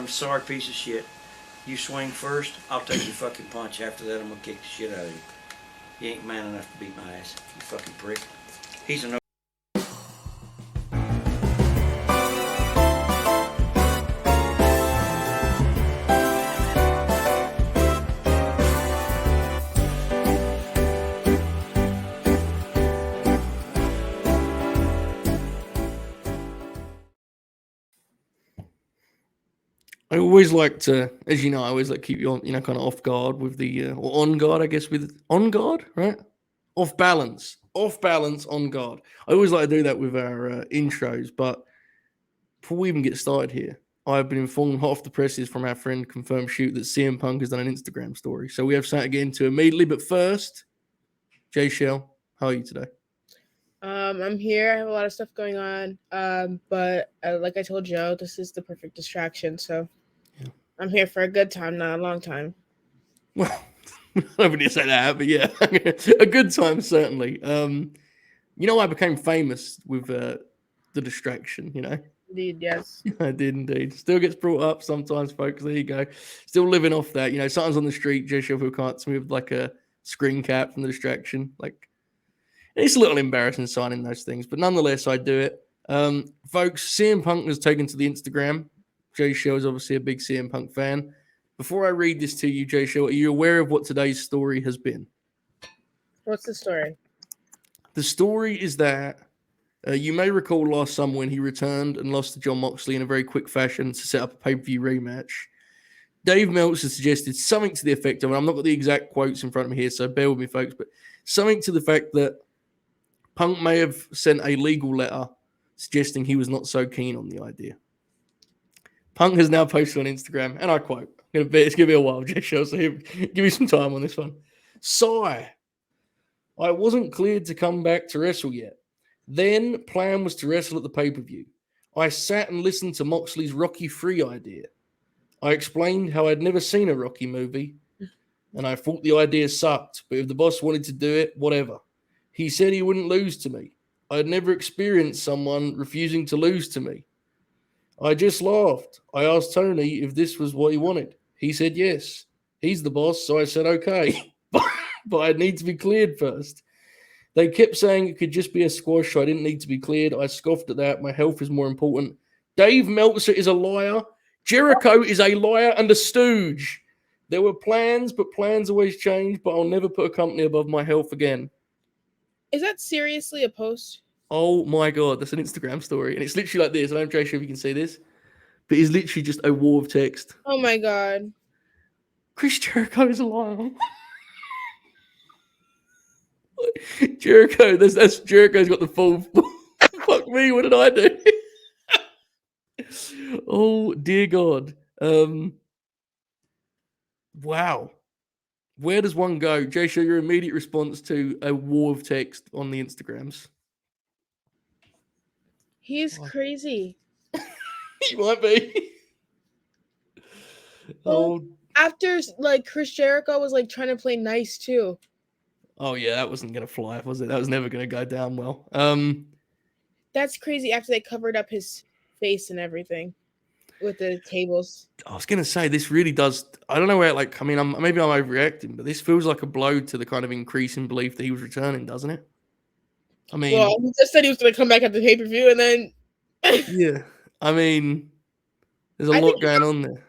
I'm sorry, piece of shit. You swing first, I'll take your fucking punch. After that, I'm gonna kick the shit out of you. You ain't man enough to beat my ass, you fucking prick. He's a no. I always like to, as you know, I always like keep you on, kind of off guard with the, or on guard, I guess, with on guard, right? Off balance, on guard. I always like to do that with our intros, but before we even get started here, I've been informed hot off the presses from our friend Confirmed Shoot that CM Punk has done an Instagram story. So we have something to get into immediately. But first, Jaychele, how are you today? I'm here. I have a lot of stuff going on. But like I told Joe, this is the perfect distraction. So Yeah. I'm here for a good time, not a long time. Well, I wouldn't say that, but yeah, a good time certainly. I became famous with the distraction. Indeed, yes. I did indeed. Still gets brought up sometimes, folks. There you go. Still living off that. Sometimes on the street, Jaychele who can't see with like a screen cap from the distraction. Like, it's a little embarrassing signing those things, but nonetheless, I do it. Folks, CM Punk has taken to the Instagram. Jaychele is obviously a big CM Punk fan. Before I read this to you, Jaychele, are you aware of what today's story has been? What's the story? The story is that you may recall last summer when he returned and lost to Jon Moxley in a very quick fashion to set up a pay-per-view rematch. Dave Meltzer suggested something to the effect of, and I'm not got the exact quotes in front of me here, so bear with me, folks, but something to the fact that Punk may have sent a legal letter suggesting he was not so keen on the idea. Punk has now posted on Instagram, and I quote, it's going to be a while, Jaychele, so give me some time on this one. Sigh. I wasn't cleared to come back to wrestle yet. Then, plan was to wrestle at the pay-per-view. I sat and listened to Moxley's Rocky 3 idea. I explained how I'd never seen a Rocky movie, and I thought the idea sucked, but if the boss wanted to do it, whatever. He said he wouldn't lose to me. I'd never experienced someone refusing to lose to me. I just laughed. I asked Tony if this was what he wanted. He said yes. He's the boss, so I said okay. But I'd need to be cleared first. They kept saying it could just be a squash, so I didn't need to be cleared. I scoffed at that. My health is more important. Dave Meltzer is a liar. Jericho is a liar and a stooge. There were plans, but plans always change, but I'll never put a company above my health again. Is that seriously a post? Oh my God, that's an Instagram story. And it's literally like this. I don't know if you can see this, but it's literally just a war of text. Oh my God. Chris Jericho is a liar. Jericho, that's Jericho's got the full fuck me, what did I do? Oh dear God. Wow. Where does one go? Jaychele, your immediate response to a war of text on the Instagrams? He's crazy. He might be. Well, after like Chris Jericho was like trying to play nice too. Oh yeah, that wasn't gonna fly, was it? That was never gonna go down well. That's crazy. After they covered up his face and everything with the tables. I was gonna say this really does. I don't know where. Maybe I'm overreacting, but this feels like a blow to the kind of increase in belief that he was returning, doesn't it? I mean, well, he just said he was going to come back at the pay-per-view, and then yeah. I mean, there's a lot going on there.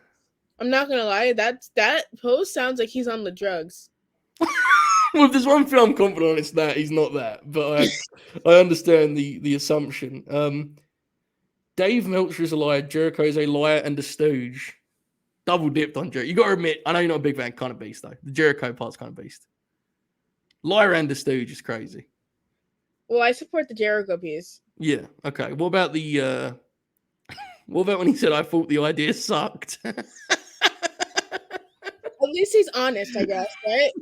I'm not gonna lie. That post sounds like he's on the drugs. Well, if there's one thing I'm confident on, it's that he's not that. But I understand the assumption. Dave Meltzer is a liar. Jericho is a liar and a stooge. Double dipped on Jericho. You got to admit, I know you're not a big fan. Kind of beast though. The Jericho part's kind of beast. Liar and a stooge is crazy. Well, I support the Jericho piece. Yeah. Okay. What about the? What about when he said, "I thought the idea sucked"? At least he's honest, I guess, right?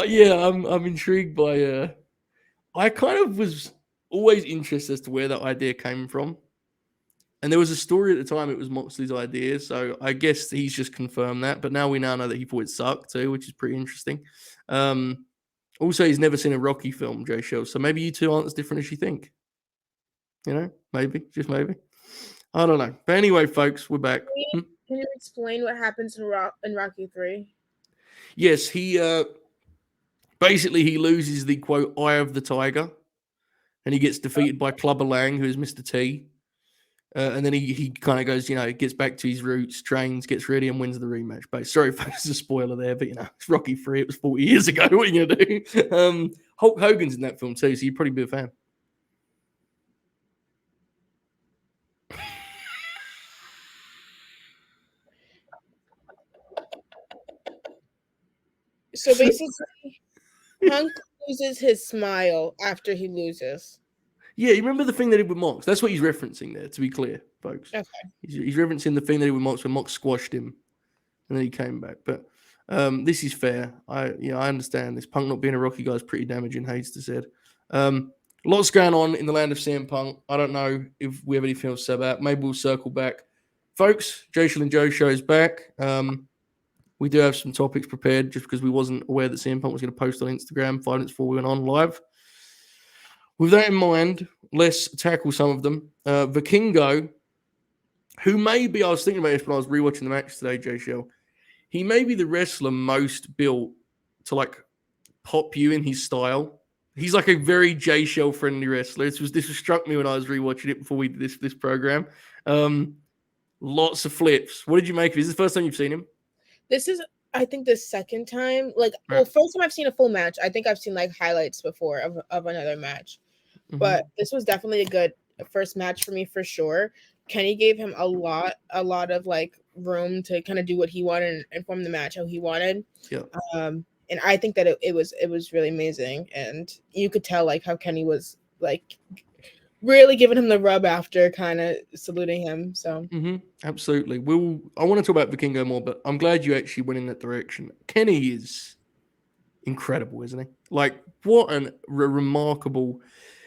Yeah, I'm intrigued by. I kind of was always interested as to where that idea came from, and there was a story at the time it was Moxley's idea, so I guess he's just confirmed that. But now we know that he thought it sucked too, which is pretty interesting. Also, he's never seen a Rocky film, Jaychele, so maybe you two aren't as different as you think. Maybe, just maybe. I don't know. But anyway, folks, we're back. Can Can you explain what happens in Rocky 3? Yes, he basically he loses the quote Eye of the Tiger, and he gets defeated by Clubber Lang, who is Mr. T. And then he kind of goes, gets back to his roots, trains, gets ready, and wins the rematch. But sorry, folks, it's a spoiler there, but it's Rocky 3. It was 40 years ago. What are you gonna do? Hulk Hogan's in that film too, so you'd probably be a fan. So basically, Punk loses his smile after he loses. Yeah, you remember the thing they did with Mox? That's what he's referencing there, to be clear, folks. Okay. He's referencing the thing they did with Mox when Mox squashed him and then he came back. But this is fair. I understand this. Punk not being a Rocky guy is pretty damaging, Hayes said. Lots going on in the land of CM Punk. I don't know if we have anything else to say about it. Maybe we'll circle back. Folks, Jaychele and Joe show is back. We do have some topics prepared just because we wasn't aware that CM Punk was going to post on Instagram 5 minutes before we went on live. With that in mind, let's tackle some of them. Vikingo, who may be, I was thinking about this when I was rewatching the match today, Jaychele. He may be the wrestler most built to like pop you in his style. He's like a very Jaychele friendly wrestler. This was struck me when I was rewatching it before we did this program. Lots of flips. What did you make of it? Is this the first time you've seen him? This is, I think, the second time. Like, Right. well, first time I've seen a full match. I think I've seen like highlights before of another match. Mm-hmm. But this was definitely a good first match for me for sure. Kenny gave him a lot of like room to kind of do what he wanted and form the match how he wanted. Yeah. And I think that it was really amazing, and you could tell like how Kenny was like really giving him the rub after kind of saluting him. So absolutely. I want to talk about Vikingo more, but I'm glad you actually went in that direction. Kenny is incredible, isn't he? Like what a remarkable.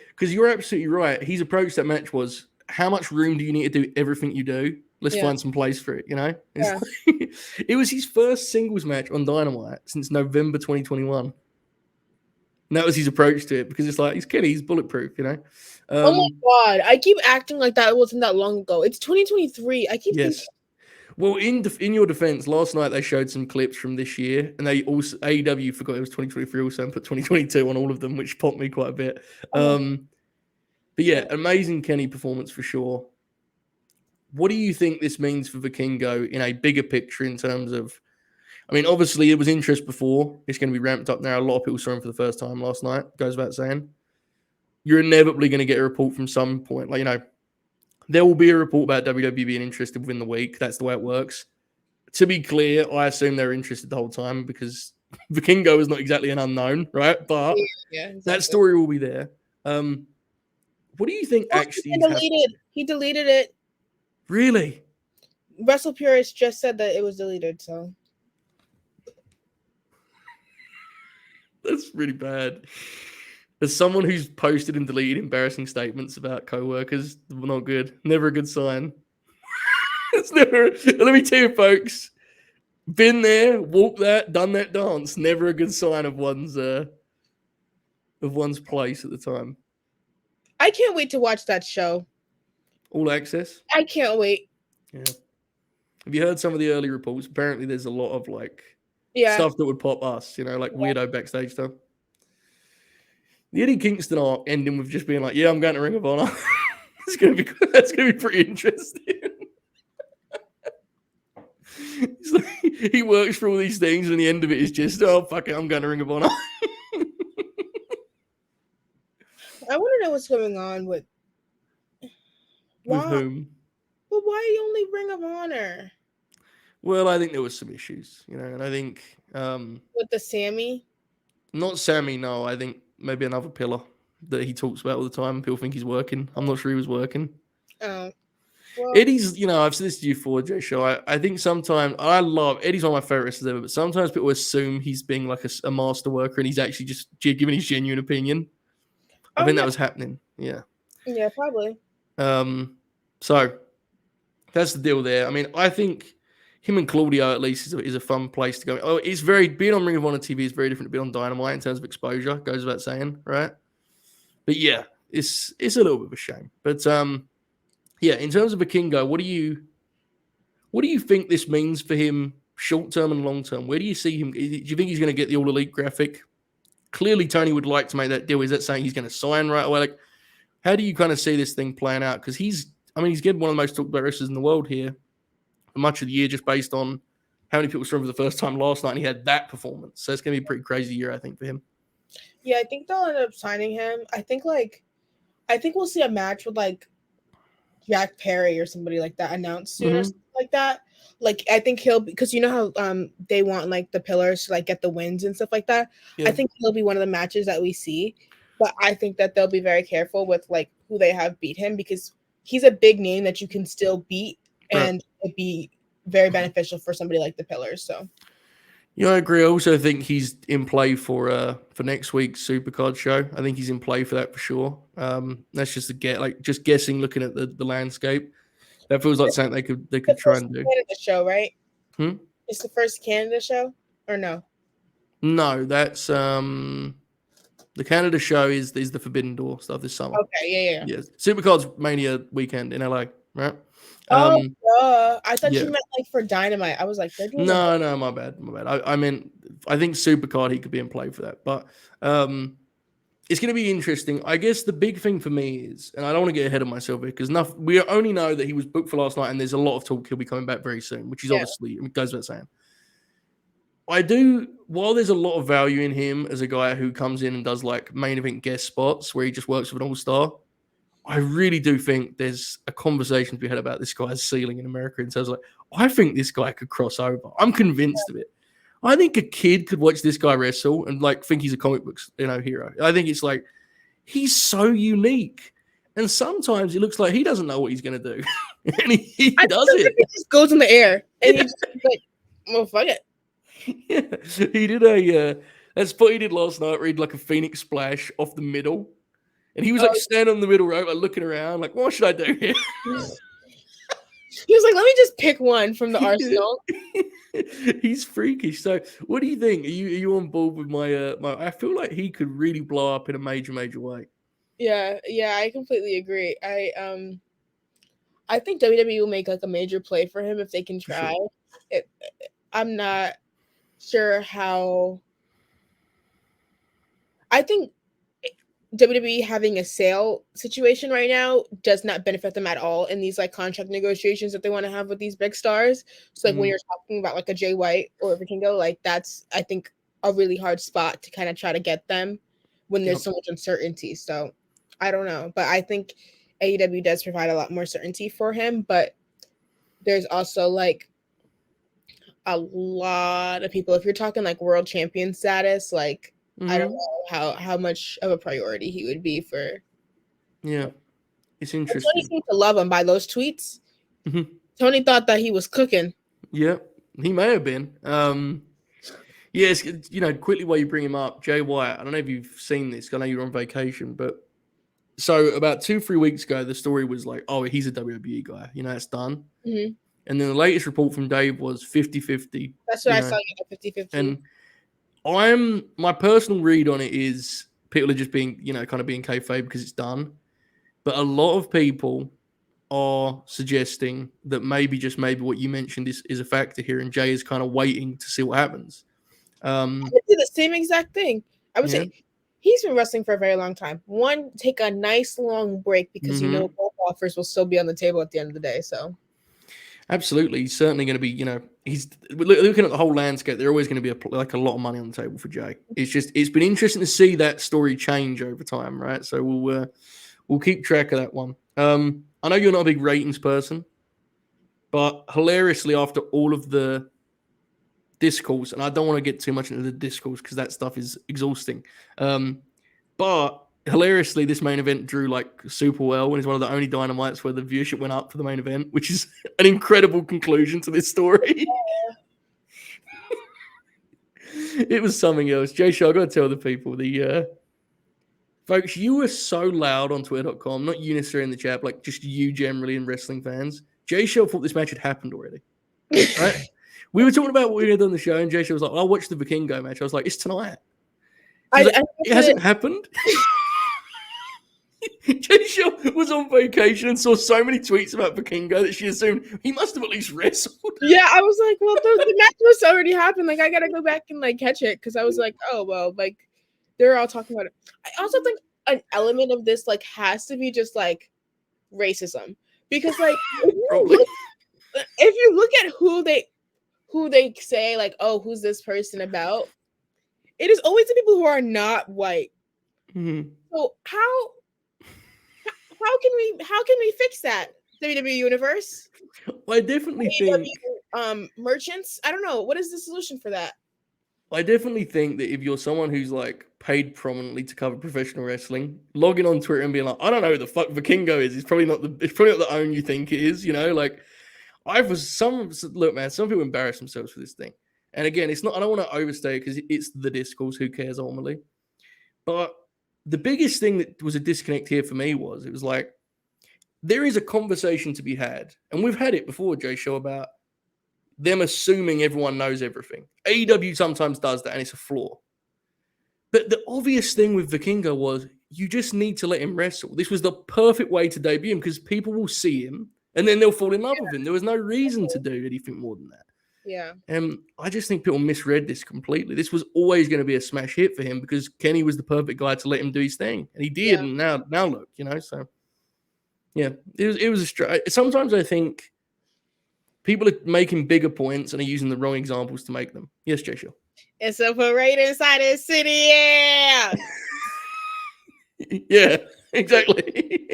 Because you're absolutely right. His approach to that match was, how much room do you need to do everything you do? Let's find some place for it, Yeah. It was his first singles match on Dynamite since November 2021. And that was his approach to it, because it's like, he's Kenny, he's bulletproof, oh my God. I keep acting like that wasn't that long ago. It's 2023. I keep thinking. Well, in your defense, last night they showed some clips from this year, and they also AEW forgot it was 2023 also and put 2022 on all of them, which popped me quite a bit. But yeah, amazing Kenny performance for sure. What do you think this means for Vikingo in a bigger picture in terms of, I mean, obviously it was interest before. It's going to be ramped up now. A lot of people saw him for the first time last night. Goes without saying. You're inevitably going to get a report from some point. Like, there will be a report about WWE being interested within the week. That's the way it works. To be clear, I assume they're interested the whole time because Vikingo is not exactly an unknown, right? But exactly. That story will be there. What do you think actually He deleted it. Really? Wrestle Purist just said that it was deleted, so. That's really bad. As someone who's posted and deleted embarrassing statements about co-workers, not good. Never a good sign. It's never. Let me tell you, folks. Been there, walked that, done that dance. Never a good sign of one's place at the time. I can't wait to watch that show. All Access? I can't wait. Yeah. Have you heard some of the early reports? Apparently there's a lot of stuff that would pop us, weirdo backstage stuff. The Eddie Kingston arc ending with just being like, yeah, I'm going to Ring of Honor. That's gonna be pretty interesting. He works for all these things, and the end of it is just, oh fuck it, I'm going to Ring of Honor. I want to know what's going on with whom? But why only Ring of Honor? Well, I think there was some issues, and I think with the Sammy. Not Sammy, no. I think maybe another pillar that he talks about all the time. People think he's working. I'm not sure he was working. Oh. Well, Eddie's, I've said this to you before, Jay Show. I think sometimes, Eddie's one of my favorite wrestlers ever, but sometimes people assume he's being like a master worker and he's actually just giving his genuine opinion. I think that was happening. Yeah. Yeah, probably. So that's the deal there. I mean, I think him and Claudio at least is a fun place to go. Oh, it's being on Ring of Honor TV is very different to being on Dynamite in terms of exposure. Goes without saying, right? But yeah, it's a little bit of a shame. But yeah, in terms of Vikingo, what do What do you think this means for him short term and long term? Where do you see him? Do you think he's going to get the All Elite graphic? Clearly, Tony would like to make that deal. Is that saying he's going to sign right away? Like, how do you kind of see this thing playing out? Because he's getting one of the most talked about wrestlers in the world here for much of the year, just based on how many people saw him for the first time last night, and he had that performance. So it's going to be a pretty crazy year, I think, for him. Yeah, I think they'll end up signing him. I think we'll see a match with like Jack Perry or somebody like that announced soon or something like that. Like, I think he'll, because you know how they want like the pillars to like get the wins and stuff like that. Yeah. I think he'll be one of the matches that we see, but I think that they'll be very careful with like who they have beat him, because he's a big name that you can still beat and it'd be very beneficial for somebody like the pillars. So yeah, I agree. I also think he's in play for next week's Supercard show. I think he's in play for that for sure. That's just just guessing, looking at the landscape. That feels like something they could try and do. Canada show, right? It's the first Canada show, or no? No, that's the Canada show is the Forbidden Door stuff this summer. Okay, yeah. Supercard's Mania weekend in LA, right? I thought you meant like for Dynamite. I was like, they're doing no, my bad. I meant, I think Supercard he could be in play for that, but it's going to be interesting. I guess the big thing for me is, and I don't want to get ahead of myself here, because we only know that he was booked for last night, and there's a lot of talk he'll be coming back very soon, which is obviously, it goes without saying. While there's a lot of value in him as a guy who comes in and does like main event guest spots where he just works with an all-star, I really do think there's a conversation to be had about this guy's ceiling in America in terms of like, I think this guy could cross over. I'm convinced of it. I think a kid could watch this guy wrestle and like think he's a comic book, hero. I think it's like, he's so unique. And sometimes it looks like he doesn't know what he's going to do. And he does it. He just goes in the air. And he's like, well, fuck it. Yeah. He did that's what he did last night, where he did like a Phoenix splash off the middle. And he was like standing on the middle rope, like looking around, like, what should I do here? He was like, let me just pick one from the arsenal. He's freakish. So what do you think? Are you on board with my I feel like he could really blow up in a major way. Yeah, I completely agree. I think WWE will make like a major play for him if they can try. Sure. I'm not sure how. I think WWE having a sale situation right now does not benefit them at all in these like contract negotiations that they want to have with these big stars. So like when you're talking about like a Jay White or a Vikingo, like that's, I think, a really hard spot to kind of try to get them when there's so much uncertainty. So I don't know, but I think AEW does provide a lot more certainty for him, but there's also like a lot of people, if you're talking like world champion status, like I don't know how much of a priority he would be for. Yeah, it's interesting. Tony seemed to love him by those tweets. Tony thought that he was cooking. Yeah, he may have been. Yes, quickly while you bring him up, Jay White. I don't know if you've seen this. I know you're on vacation, but so about 2-3 weeks ago, the story was like, oh, he's a WWE guy. It's done. And then the latest report from Dave was 50-50. That's what I saw. 50-50. And my personal read on it is people are just being, kind of being kayfabe because it's done. But a lot of people are suggesting that maybe what you mentioned is a factor here, and Jay is kind of waiting to see what happens. I would do the same exact thing. I would say he's been wrestling for a very long time. One, take a nice long break because both offers will still be on the table at the end of the day. So. Absolutely. He's certainly going to be, he's looking at the whole landscape. There's always going to be a lot of money on the table for Jay. It's been interesting to see that story change over time, right? So we'll keep track of that one. I know you're not a big ratings person, but hilariously, after all of the discourse, and I don't want to get too much into the discourse because that stuff is exhausting. But hilariously, this main event drew like super well, and is one of the only Dynamites where the viewership went up for the main event, which is an incredible conclusion to this story. It was something else. Jaychele, I've got to tell the people, folks, you were so loud on Twitter.com, not you necessarily in the chat, like just you generally and wrestling fans. Jaychele thought this match had happened already. Right? We were talking about what we were going to do on the show, and Jaychele was like, I'll watch the Vikingo match. I was like, it's tonight. It hasn't happened. Jaychele was on vacation and saw so many tweets about Vikingo that she assumed he must have at least wrestled. Yeah, I was like, well, the match was already happened. Like, I gotta go back and like catch it because I was like, oh well, like they're all talking about it. I also think an element of this like has to be just like racism because like Probably. if you look at who they say like, oh, who's this person about? It is always the people who are not white. Mhm. So how can we fix that? WWE Universe, I definitely think merchants. I don't know what is the solution for that. I definitely think that if you're someone who's like paid prominently to cover professional wrestling, logging on Twitter and being like, I don't know who the fuck Vikingo is. It's probably not the own you think it is. You know, like look, man. Some people embarrass themselves for this thing, and again, it's not. I don't want to overstay because it's the discourse. Who cares ultimately? But the biggest thing that was a disconnect here for me was it was like there is a conversation to be had, and we've had it before, Jaychele, about them assuming everyone knows everything. AEW sometimes does that, and it's a flaw. But the obvious thing with Vikingo was you just need to let him wrestle. This was the perfect way to debut him because people will see him and then they'll fall in love with him. There was no reason to do anything more than that. Yeah. And I just think people misread this completely. This was always going to be a smash hit for him because Kenny was the perfect guy to let him do his thing, and he did. Yeah. And now look, you know. So yeah, it was a sometimes I think people are making bigger points and are using the wrong examples to make them. Yes, Jaychele. It's a parade inside the city. Yeah. Yeah, exactly.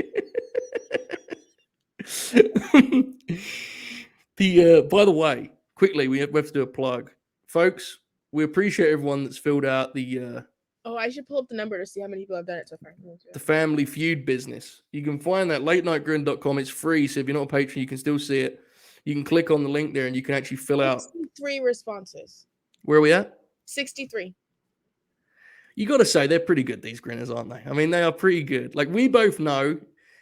By the way, quickly, we have to do a plug. Folks, we appreciate everyone that's filled out the I should pull up the number to see how many people have done it so far. The Family Feud business. You can find that latenightgrin.com. It's free, so if you're not a patron, you can still see it. You can click on the link there and you can actually fill out 63 responses. Where are we at? 63. You got to say they're pretty good, these grinners, aren't they? I mean, they are pretty good. Like, we both know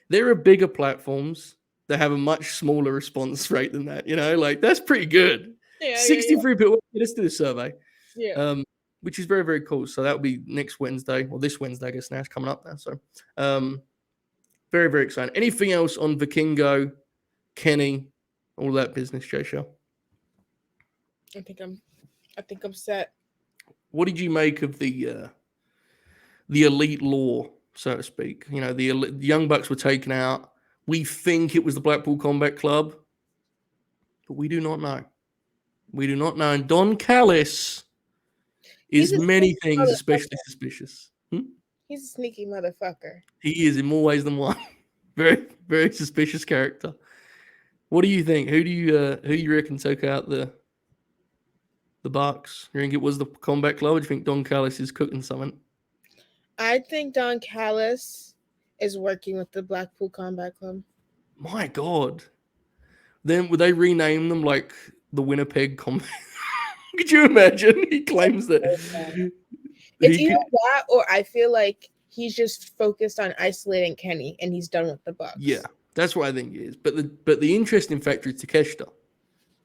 there are bigger platforms that have a much smaller response rate than that. You know, like, that's pretty good. Yeah, 63 people. Let's do the survey. Yeah. Which is very, very cool. So that'll be next Wednesday, or this Wednesday, I guess now. It's coming up now. So very, very exciting. Anything else on Vikingo, Kenny, all that business, Jaychele? I think I'm set. What did you make of the elite law, so to speak? You know, the Young Bucks were taken out. We think it was the Blackpool Combat Club, but we do not know. We do not know. And Don Callis is many things, especially suspicious. He's a sneaky motherfucker. He is in more ways than one. Very, very suspicious character. What do you think? Who do you reckon took out the Bucks? You think it was the Combat Club? Or do you think Don Callis is cooking something? I think Don Callis is working with the Blackpool Combat Club. My God. Then would they rename them like the Winnipeg Combat? Could you imagine? He claims that. It's either that or I feel like he's just focused on isolating Kenny and he's done with the Bucks. Yeah, that's what I think it is. But the interesting factor is Takeshita.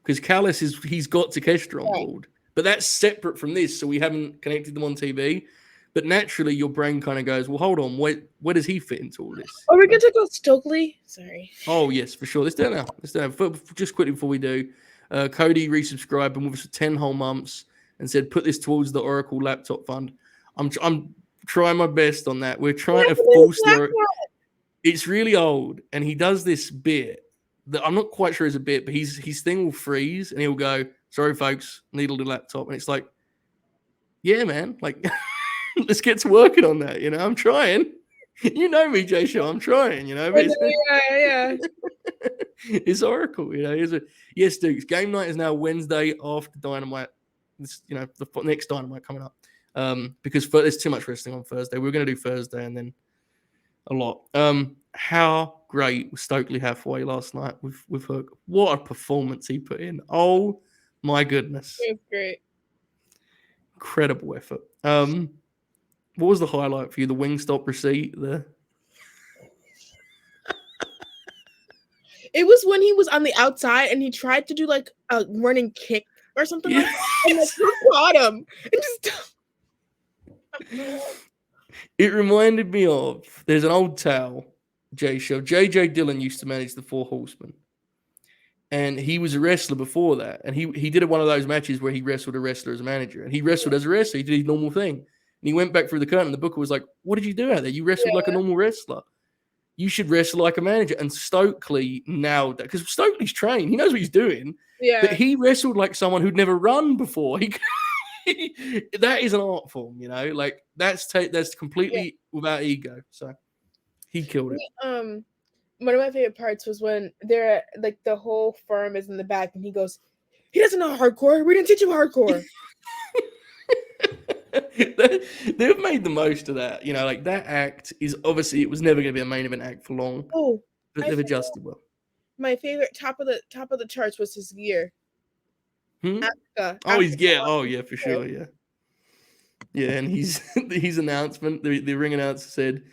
Because Callis he's got Takeshita on board. But that's separate from this, so we haven't connected them on TV. But naturally, your brain kind of goes, well, hold on, where does he fit into all this? Are we going to go Stokely? Sorry. Oh, yes, for sure. Let's do it now. Just quickly before we do, Cody resubscribed, been with us for 10 whole months, and said, put this towards the Oracle laptop fund. I'm trying my best on that. We're trying to force It's really old, and he does this bit that I'm not quite sure is a bit, but his thing will freeze, and he'll go, sorry, folks, need a little laptop. And it's like, yeah, man, like... Let's get to working on that. You know, I'm trying. You know me, Jaychele. I'm trying. You know, but yeah. It's Oracle. You know, yes, Dukes. Game night is now Wednesday after Dynamite. This, you know, the next Dynamite coming up. Because there's too much wrestling on Thursday. We're going to do Thursday and then a lot. How great was Stokely Hathaway last night with Hook? What a performance he put in. Oh my goodness. It was great. Incredible effort. What was the highlight for you? The Wingstop receipt? It was when he was on the outside and he tried to do like a running kick or something like that. And like, caught him. And just... It reminded me of, there's an old tale, Jay Show. J.J. Dillon used to manage the Four Horsemen. And he was a wrestler before that. And he did one of those matches where he wrestled a wrestler as a manager. And he wrestled as a wrestler. He did his normal thing. And he went back through the curtain. And the booker was like, what did you do out there? You wrestled like a normal wrestler. You should wrestle like a manager. And Stokely nailed that. Because Stokely's trained. He knows what he's doing. Yeah. But he wrestled like someone who'd never run before. That is an art form, you know? Like, that's completely without ego. So, he killed it. One of my favorite parts was when they're like the whole firm is in the back and he goes, he doesn't know hardcore. We didn't teach him hardcore. They've made the most of that. You know, like that act is obviously it was never going to be a main event act for long. Oh, but they've adjusted well. My favorite top of the charts was his gear. Africa. Oh yeah, for sure, yeah. Yeah, and his announcement, the ring announcer said,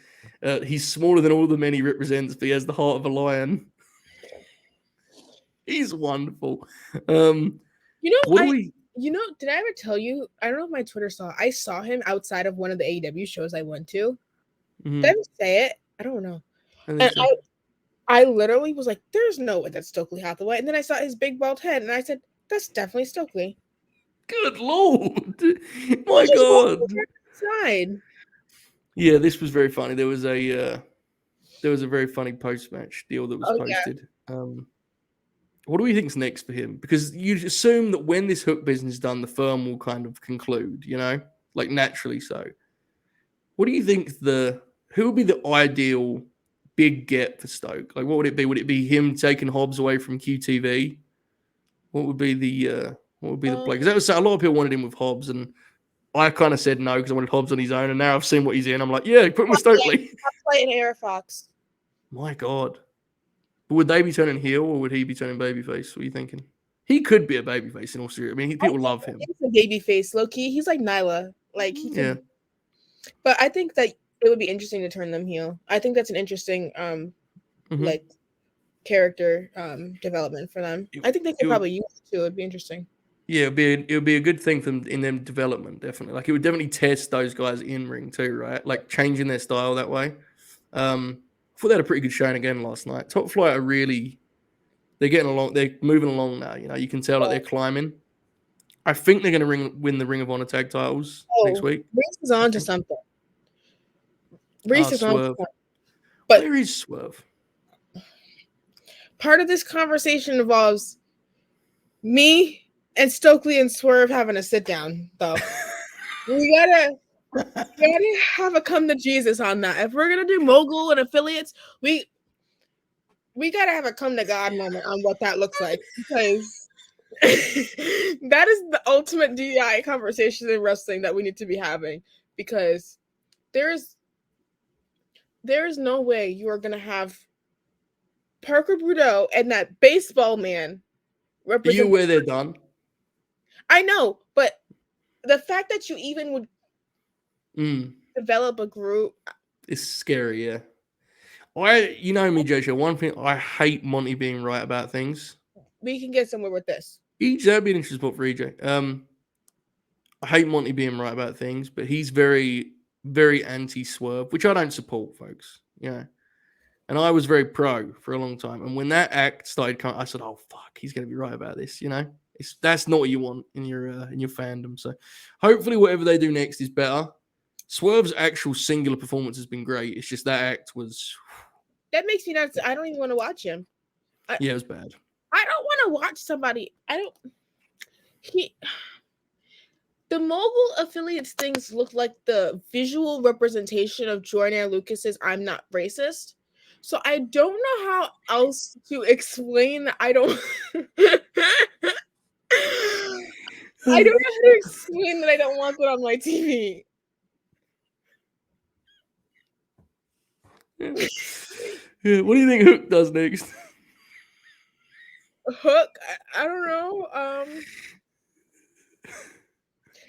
he's smaller than all the men he represents, but he has the heart of a lion. He's wonderful. Did I ever tell you? I don't know if my Twitter saw. I saw him outside of one of the AEW shows I went to. Did I ever say it? I don't know. I literally was like, "There's no way that's Stokely Hathaway," and then I saw his big bald head, and I said, "That's definitely Stokely." Good Lord, my God! Side. Yeah, this was very funny. There was a very funny post-match deal that was posted. Yeah. What do we think's next for him? Because you'd assume that when this Hook business is done, the firm will kind of conclude, you know, like naturally so. What do you think who would be the ideal big get for Stoke? Like, what would it be? Would it be him taking Hobbs away from QTV? What would be the play? Because that was a lot of people wanted him with Hobbs, and I kind of said no because I wanted Hobbs on his own. And now I've seen what he's in. I'm like, yeah, put him with Stokely. Play in Air Fox. My God. But would they be turning heel or would he be turning babyface? What are you thinking? He could be a babyface in all seriousness. I mean, people love him. He's a babyface, low key. He's like Nyla. Like he can. Yeah. But I think that it would be interesting to turn them heel. I think that's an interesting like character development for them. I think they could probably use it too. It'd be interesting. Yeah, it would be a good thing for them in their development, definitely. Like it would definitely test those guys in ring too, right? Like changing their style that way. I thought they had a pretty good showing again last night. Top Flight they're getting along, they're moving along now. You know, you can tell that they're climbing. I think they're going to win the Ring of Honor tag titles next week. Reese is on to something. Reese is on to something. But where is Swerve? Part of this conversation involves me and Stokely and Swerve having a sit down, though. We gotta have a come to Jesus on that. If we're gonna do mogul and affiliates, we gotta have a come to God moment on what that looks like, because that is the ultimate DEI conversation in wrestling that we need to be having, because there is no way you are gonna have Parker Boudreaux and that baseball man represent. You where they're done. I know, but the fact that you even would develop a group, it's scary. Yeah, you know me, Jaychele. One thing, I hate Monty being right about things. We can get somewhere with this. That'd be an interesting spot for EJ. I hate Monty being right about things, but he's very, very anti-Swerve, which I don't support, folks. You know, and I was very pro for a long time. And when that act started coming, I said, "Oh fuck, he's gonna be right about this." You know, that's not what you want in your fandom. So, hopefully, whatever they do next is better. Swerve's actual singular performance has been great. It's just that act was. That makes me nuts. I don't even want to watch him. Yeah, it was bad. I don't want to watch somebody. The mogul affiliates things look like the visual representation of Jordan Lucas's "I'm not racist." So I don't know how else to explain that. I don't. I don't know how to explain that I don't want that on my TV. Yeah, what do you think Hook does next? Hook? I don't know.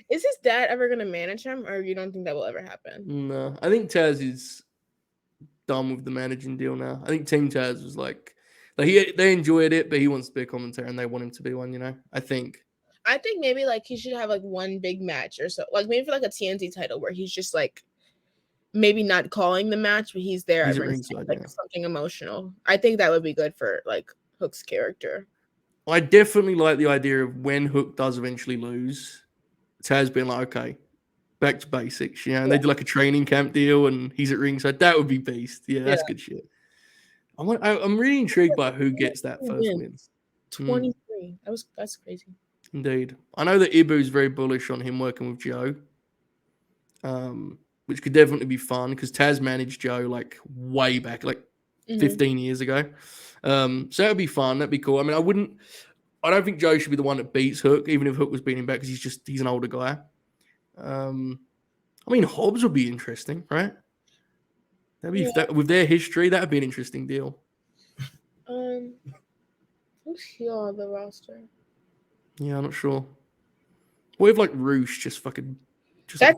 Is his dad ever going to manage him, or you don't think that will ever happen? No, I think Taz is done with the managing deal now. I think Team Taz was like they enjoyed it, but he wants to be a commentator, and they want him to be one. You know, I think maybe like he should have like one big match or so, like maybe for like a TNT title where he's just like maybe not calling the match, but he's there He's at at ringside, ringside, like yeah. something emotional. I think that would be good for like Hook's character. I definitely like the idea of when Hook does eventually lose, Taz being like, okay, back to basics, and they do like a training camp deal and he's at ringside. That would be beast. Yeah, that's good shit. I'm really intrigued by who gets that first win. 23. That's crazy. Indeed. I know that Ibu's very bullish on him working with Joe, which could definitely be fun because Taz managed Joe like way back, like 15 years ago. So that'd be fun. That'd be cool. I mean, I don't think Joe should be the one that beats Hook, even if Hook was beating him back because he's an older guy. I mean, Hobbs would be interesting, right? That'd be with their history, that'd be an interesting deal. Who's here on the roster? Yeah, I'm not sure. What if like Roosh just that's like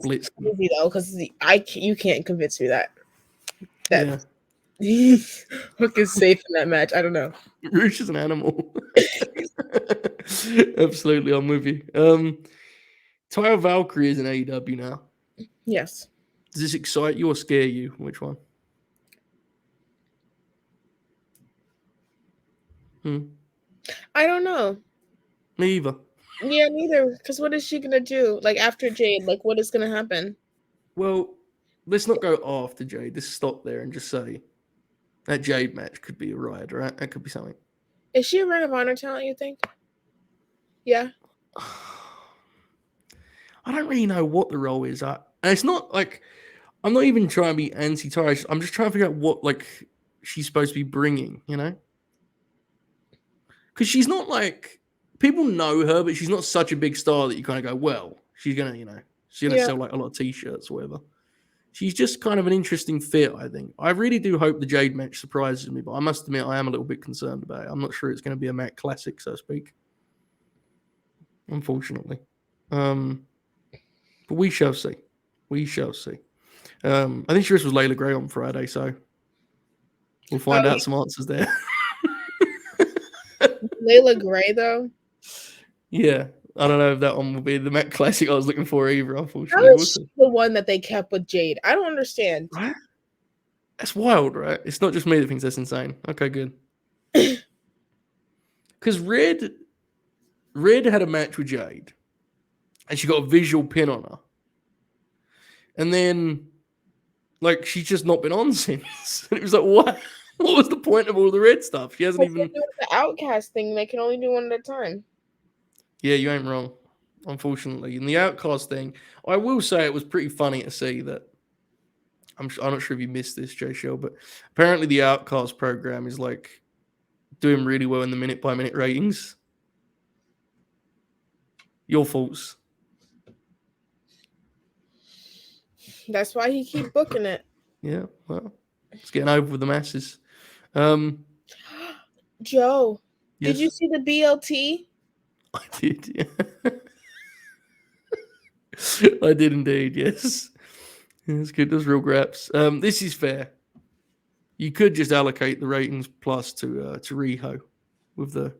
blitz crazy though, because you can't convince me that Hook is safe in that match. I don't know. Roosh is an animal. Absolutely, I'm with you. Tyra Valkyrie is in AEW now. Yes. Does this excite you or scare you? Which one? I don't know. Me either. Yeah, neither. Because what is she gonna do? Like after Jade, like what is gonna happen? Well, let's not go after Jade. Let's stop there and just say that Jade match could be a ride, right? That could be something. Is she a Ring of Honor talent, you think? Yeah. I don't really know what the role is. And it's not like I'm not even trying to be anti-Tyra. I'm just trying to figure out what like she's supposed to be bringing, Because she's not like people know her, but she's not such a big star that you kind of go, well, she's gonna, she's gonna sell like a lot of t-shirts or whatever. She's just kind of an interesting fit, I think. I really do hope the Jade match surprises me, but I must admit I am a little bit concerned about it. I'm not sure it's going to be a Mac classic, so to speak. Unfortunately. But we shall see. We shall see. I think Sharice was Layla Gray on Friday, so we'll find out some answers there. Layla Gray, though? Yeah. I don't know if that one will be the Mac classic I was looking for either, unfortunately. How is she the one that they kept with Jade? I don't understand. Right? That's wild, right? It's not just me that thinks that's insane. Okay, good. Because Red had a match with Jade, and she got a visual pin on her. And then, like, she's just not been on since. And it was like, what? What was the point of all the Red stuff? She hasn't even... The Outcast thing, they can only do one at a time. Yeah, you ain't wrong, unfortunately. And the Outcast thing, I will say it was pretty funny to see that. I'm not sure if you missed this, Jaychele, but apparently the Outcast program is like doing really well in the minute-by-minute ratings. Your faults. That's why he keep booking it. Yeah, well, it's getting over with the masses. Joe, yes. Did you see the BLT? I did, yeah. I did indeed, yes. That's good. Those real graps. This is fair. You could just allocate the ratings plus to Riho with the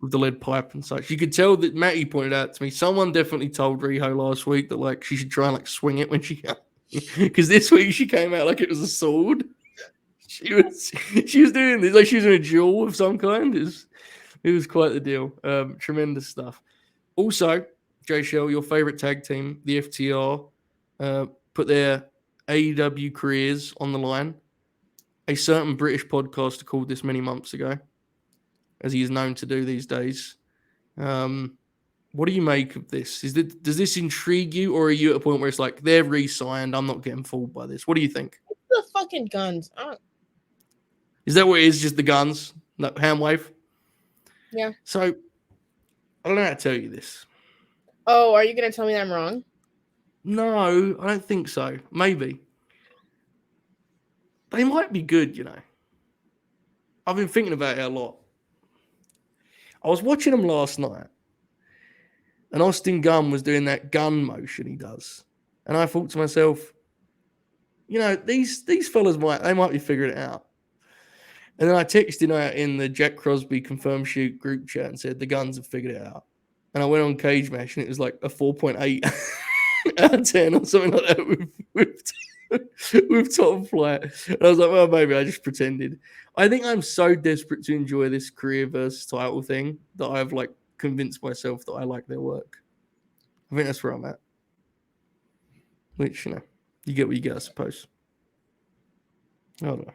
lead pipe and such. You could tell that Matty pointed out to me. Someone definitely told Riho last week that like she should try and like swing it when she because this week she came out like it was a sword. She was doing this like she was in a duel of some kind. It was quite the deal. Tremendous stuff. Also, Jaychele, your favorite tag team, the FTR, put their AEW careers on the line. A certain British podcaster called this many months ago, as he is known to do these days. What do you make of this? Does this intrigue you, or are you at a point where it's like they're re-signed? I'm not getting fooled by this. What do you think? It's the fucking guns. Is that what it is? Just the guns? No hand wave? Yeah. So I don't know how to tell you this. Oh, are you gonna tell me I'm wrong? No, I don't think so. Maybe. They might be good, I've been thinking about it a lot. I was watching them last night, and Austin Gunn was doing that gun motion he does. And I thought to myself, these fellas might be figuring it out. And then I texted out in the Jack Crosby Confirm Shoot group chat and said the Guns have figured it out. And I went on Cage Match and it was like a 4.8 out of 10 or something like that with Top Flight. And I was like, well, maybe I just pretended. I think I'm so desperate to enjoy this career versus title thing that I've like convinced myself that I like their work. I think that's where I'm at. Which, you get what you get, I suppose. I don't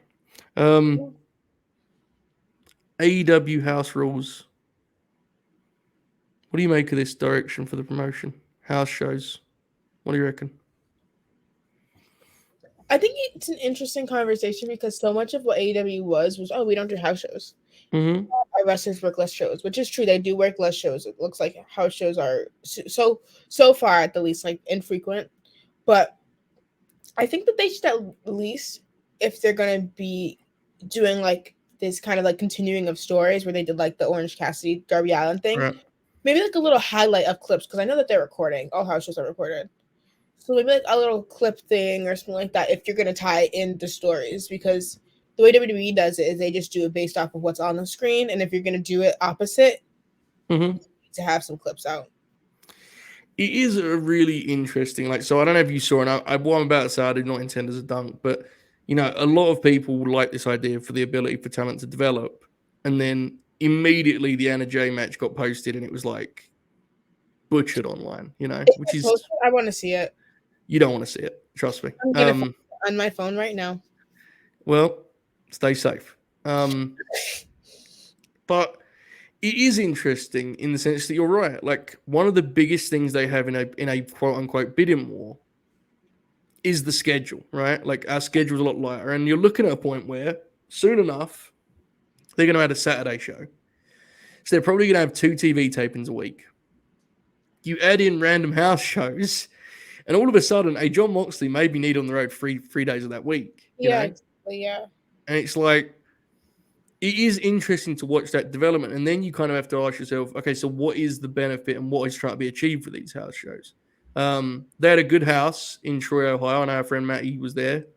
know. AEW House Rules. What do you make of this direction for the promotion? House shows. What do you reckon? I think it's an interesting conversation because so much of what AEW was, we don't do house shows. Mm-hmm. Our wrestlers work less shows, which is true. They do work less shows. It looks like house shows are so far at the least like infrequent. But I think that they should at least, if they're gonna be doing like this kind of like continuing of stories where they did like the Orange Cassidy Darby Allin thing, Right. maybe like a little highlight of clips because I know that they're recording. All house shows are recorded. So maybe like a little clip thing or something like that if you're gonna tie in the stories, because the way WWE does it is they just do it based off of what's on the screen, and if you're gonna do it opposite, Mm-hmm. to have some clips out. It is a really interesting, so I don't know if you saw, and what I'm about to say, I did not intend as a dunk, but a lot of people like this idea for the ability for talent to develop, and then immediately the Anna Jay match got posted, and it was like butchered online, which is I want to see it. You don't want to see it, trust me. I'm gonna find it on my phone right now. Well, stay safe. But it is interesting in the sense that you're right. Like, one of the biggest things they have in a quote unquote bidding war is the schedule, right? Like, our schedule's a lot lighter, and you're looking at a point where soon enough they're going to add a Saturday show. So they're probably going to have 2 TV tapings a week. You add in random house shows, and all of a sudden, a Jon Moxley may be needed on the road three days of that week. Yeah, exactly, yeah. And it's like, it is interesting to watch that development. And then you kind of have to ask yourself, okay, so what is the benefit and what is trying to be achieved for these house shows? They had a good house in Troy, Ohio, and our friend Matty was there.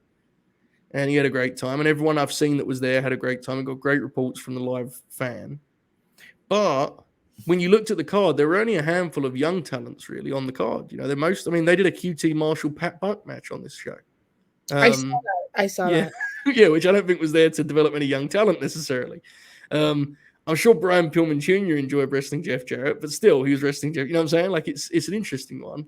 And he had a great time. And everyone I've seen that was there had a great time and got great reports from the live fan. But when you looked at the card, there were only a handful of young talents really on the card. They did a QT Marshall Pat Buck match on this show. I saw that. Yeah, which I don't think was there to develop any young talent necessarily. I'm sure Brian Pillman Jr. enjoyed wrestling Jeff Jarrett, but still, he was wrestling Jeff. You know what I'm saying? Like, it's an interesting one.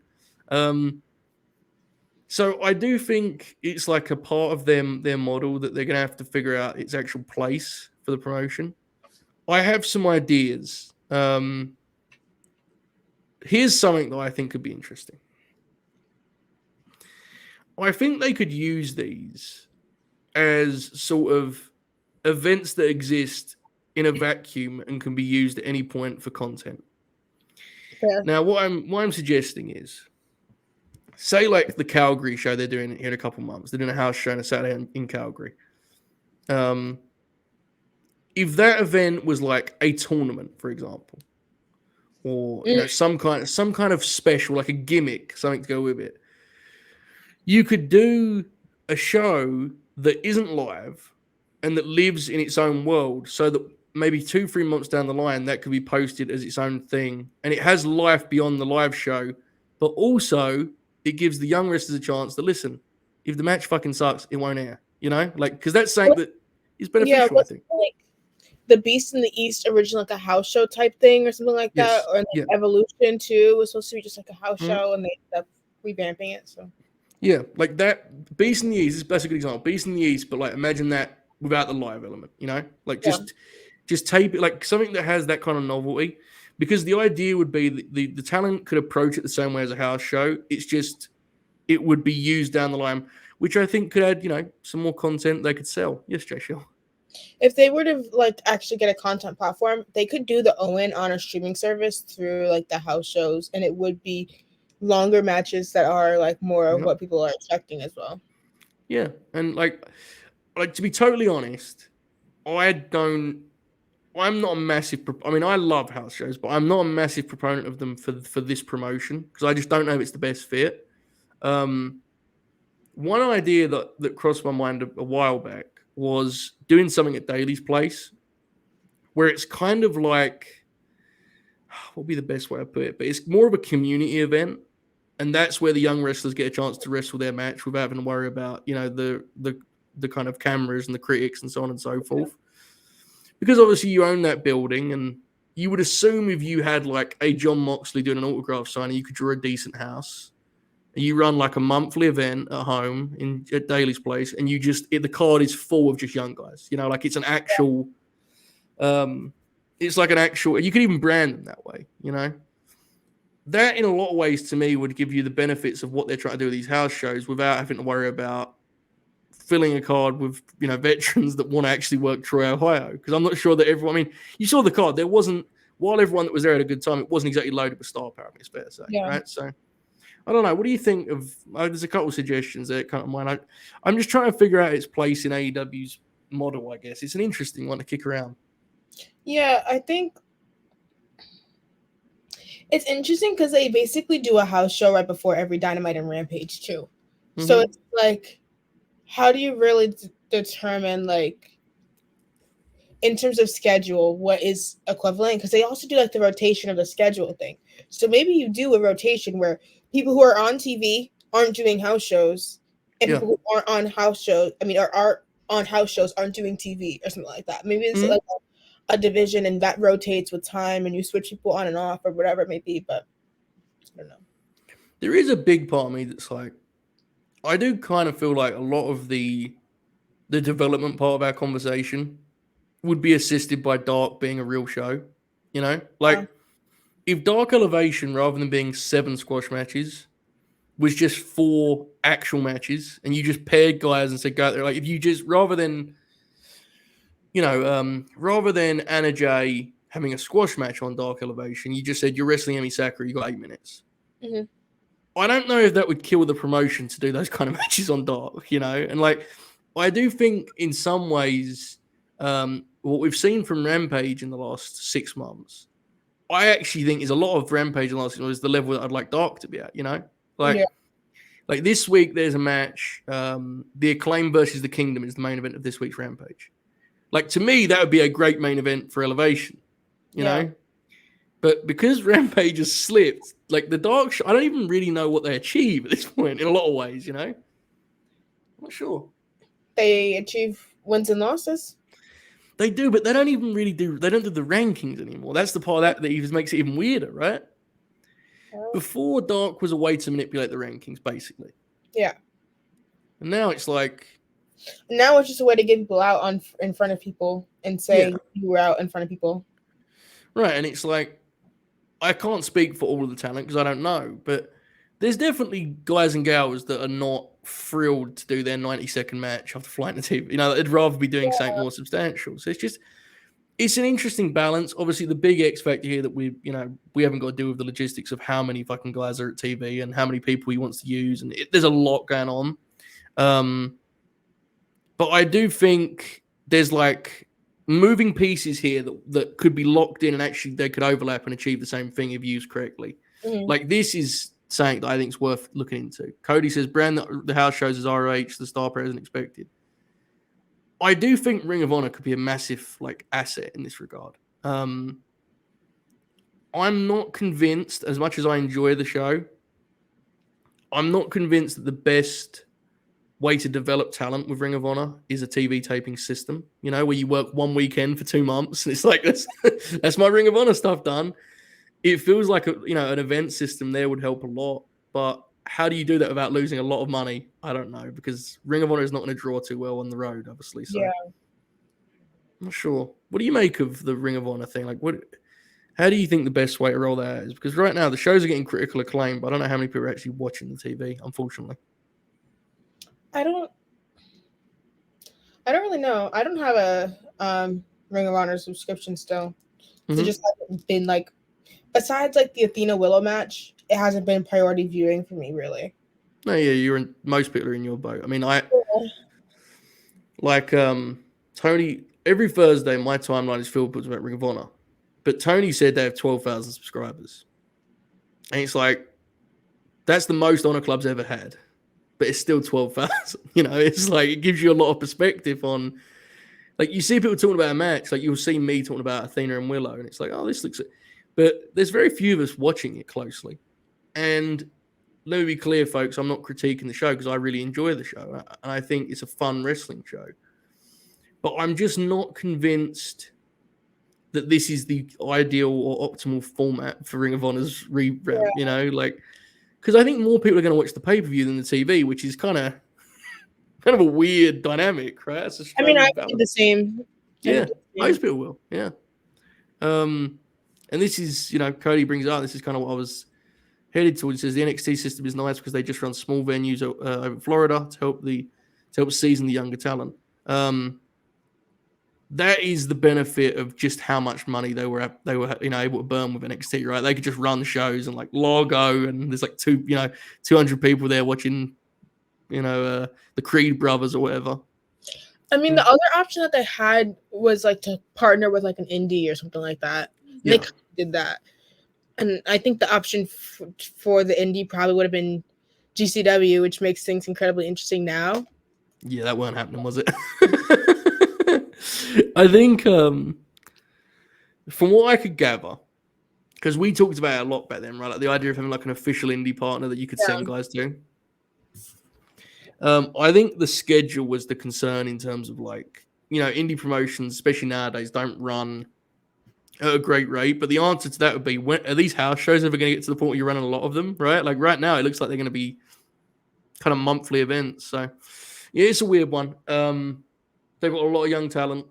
So I do think it's like a part of their model that they're going to have to figure out its actual place for the promotion. I have some ideas. Here's something that I think could be interesting. I think they could use these as sort of events that exist in a vacuum and can be used at any point for content. Fair. Now, what I'm suggesting is, say like the Calgary show they're doing here in a couple months. They're doing a house show on a Saturday in Calgary. If that event was like a tournament, for example, or some kind of special, like a gimmick, something to go with it, you could do a show that isn't live and that lives in its own world, so that maybe 2-3 months down the line that could be posted as its own thing, and it has life beyond the live show, but also it gives the young wrestlers a chance to listen. If the match fucking sucks, it won't air. Because that's something that is beneficial. I think. Like the Beast in the East original, like a house show type thing or something like that, or like Evolution too was supposed to be just like a house show, and they ended up revamping it. So. Yeah, like that Beast in the East is a good example. Beast in the East, but like imagine that without the live element, like just tape it, like something that has that kind of novelty. Because the idea would be the talent could approach it the same way as a house show. It's just it would be used down the line, which I think could add some more content they could sell. Yes, Jaychele. If they were to like actually get a content platform, they could do the Owen on a streaming service through like the house shows, and it would be longer matches that are like more of what people are expecting as well. Yeah, and like to be totally honest, I'm not a massive. I love house shows, but I'm not a massive proponent of them for this promotion because I just don't know if it's the best fit. One idea that crossed my mind a while back was doing something at Daly's Place, where it's kind of like, what would be the best way to put it? But it's more of a community event And that's where the young wrestlers get a chance to wrestle their match without having to worry about, the kind of cameras and the critics and so on and so forth. Because obviously you own that building, and you would assume if you had like a John Moxley doing an autograph signing, you could draw a decent house. And you run like a monthly event at home at Daly's place, and the card is full of just young guys. Like it's an actual, it's like an actual. You could even brand them that way. That in a lot of ways to me would give you the benefits of what they're trying to do with these house shows without having to worry about filling a card with veterans that want to actually work Troy, Ohio. Because I'm not sure that everyone. I mean, you saw the card. There wasn't, while everyone that was there had a good time, it wasn't exactly loaded with star power. It's fair to say, right? So I don't know. What do you think of? There's a couple of suggestions there. Kind of mine. I'm just trying to figure out its place in AEW's model. I guess it's an interesting one to kick around. Yeah, I think it's interesting because they basically do a house show right before every Dynamite and Rampage too. Mm-hmm. So it's like, how do you really determine, like, in terms of schedule, what is equivalent? Because they also do like the rotation of the schedule thing. So maybe you do a rotation where people who are on TV aren't doing house shows, and people who aren't on house shows, are on house shows aren't doing TV or something like that. Maybe it's like a division, and that rotates with time, and you switch people on and off or whatever it may be. But I don't know. There is a big part of me that's like, I do kind of feel like a lot of the development part of our conversation would be assisted by Dark being a real show. If Dark Elevation, rather than being 7 squash matches, was just 4 actual matches, and you just paired guys and said go out there, like if you just rather than Anna Jay having a squash match on Dark Elevation, you just said you're wrestling Emi Sakura, you got 8 minutes. Mm-hmm. I don't know if that would kill the promotion to do those kind of matches on Dark, and like I do think in some ways what we've seen from Rampage in the last 6 months, I actually think is a lot of Rampage in the last 6 months is the level that I'd like Dark to be at, Like this week there's a match, the Acclaim versus the Kingdom is the main event of this week's Rampage. Like, to me, that would be a great main event for Elevation, you know? But because Rampage has slipped, like the Dark I don't even really know what they achieve at this point in a lot of ways, I'm not sure. They achieve wins and losses. They do, but they don't even really they don't do the rankings anymore. That's the part of that even makes it even weirder, right? Before, Dark was a way to manipulate the rankings, basically. Yeah. And now it's like... Now it's just a way to get people out in front of people and say you were out in front of people. Right, and it's like, I can't speak for all of the talent because I don't know, but there's definitely guys and gals that are not thrilled to do their 90-second match after flying the TV. They'd rather be doing something more substantial. So it's an interesting balance. Obviously, the big X factor here that we haven't got to do with the logistics of how many fucking guys are at TV and how many people he wants to use, and there's a lot going on. But I do think there's like moving pieces here that could be locked in, and actually they could overlap and achieve the same thing if used correctly. Mm-hmm. Like, this is something that I think is worth looking into. Cody says brand the house shows as ROH, the star player isn't expected. I do think Ring of Honor could be a massive asset in this regard. I'm not convinced, as much as I enjoy the show, I'm not convinced that the best way to develop talent with Ring of Honor is a TV taping system, where you work one weekend for 2 months and it's like, that's my Ring of Honor stuff done. It feels like an event system there would help a lot, but how do you do that without losing a lot of money? I don't know, because Ring of Honor is not going to draw too well on the road, obviously. So I'm not sure. What do you make of the Ring of Honor thing? How do you think the best way to roll that is? Because right now the shows are getting critical acclaim, but I don't know how many people are actually watching the TV, unfortunately. I don't really know. I don't have a Ring of Honor subscription still. So just hasn't been besides the Athena Willow match, it hasn't been priority viewing for me, really. No, yeah, most people are in your boat. I mean, Tony, every Thursday my timeline is filled with about Ring of Honor. But Tony said they have 12,000 subscribers. And it's like, that's the most Honor Club's ever had. But it's still 12,000. It's like, it gives you a lot of perspective on, you see people talking about a match, you'll see me talking about Athena and Willow, and it's like, oh, this looks... But there's very few of us watching it closely. And let me be clear, folks. I'm not critiquing the show because I really enjoy the show, and I think it's a fun wrestling show. But I'm just not convinced that this is the ideal or optimal format for Ring of Honor's revamp. You know, like because I think more people are going to watch the pay per view than the TV, which is kind of a weird dynamic, right? It's a I mean, I strange would do balance. the same. Yeah, most people will. Yeah. And this is, Cody brings up, this is kind of what I was headed towards. He says the NXT system is nice because they just run small venues over Florida to help season the younger talent. That is the benefit of just how much money they were able to burn with NXT, right? They could just run shows and like logo, and there's like 200 people there watching, the Creed brothers or whatever. I mean, the other option that they had was like to partner with like an indie or something like that. And they did that. And I think the option for the indie probably would have been GCW, which makes things incredibly interesting now. Yeah, that weren't happening, was it? I think from what I could gather, because we talked about it a lot back then, right? Like the idea of having like an official indie partner that you could send guys to. I think the schedule was the concern in terms of like, indie promotions, especially nowadays, don't run at a great rate. But the answer to that would be, when are these house shows ever going to get to the point where you're running a lot of them, right? Like right now, it looks like they're going to be kind of monthly events. So yeah, it's a weird one. They've got a lot of young talent.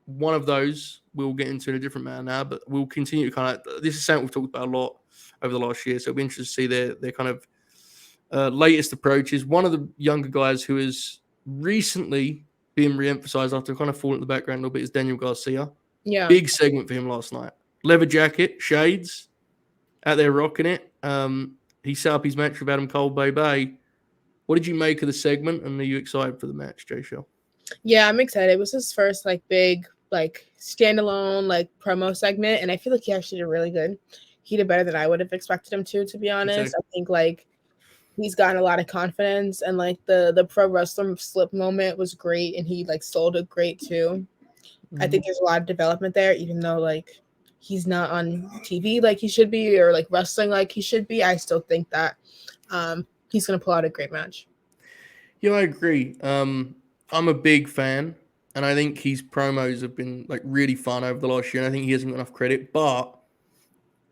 One of those we'll get into in a different manner now, but we'll continue to kind of, this is something we've talked about a lot over the last year. So it'll be interesting to see their kind of latest approaches. One of the younger guys who has recently been re-emphasized after kind of falling in the background a little bit is Daniel Garcia. Yeah. Big segment for him last night. Leather jacket, shades, out there rocking it. He set up his match with Adam Cole, Bay. What did you make of the segment, and are you excited for the match, Jaychele? Yeah, I'm excited. It was his first big standalone promo segment, and I feel like he actually did really good. He did better than I would have expected him to be honest. I think he's gotten a lot of confidence, and the pro wrestler slip moment was great, and he sold it great too. Mm-hmm. I think there's a lot of development there, even though he's not on TV like he should be, or wrestling like he should be. I still think that he's gonna pull out a great match. Yeah, I agree. I'm a big fan, and I think his promos have been really fun over the last year, and I think he hasn't got enough credit, but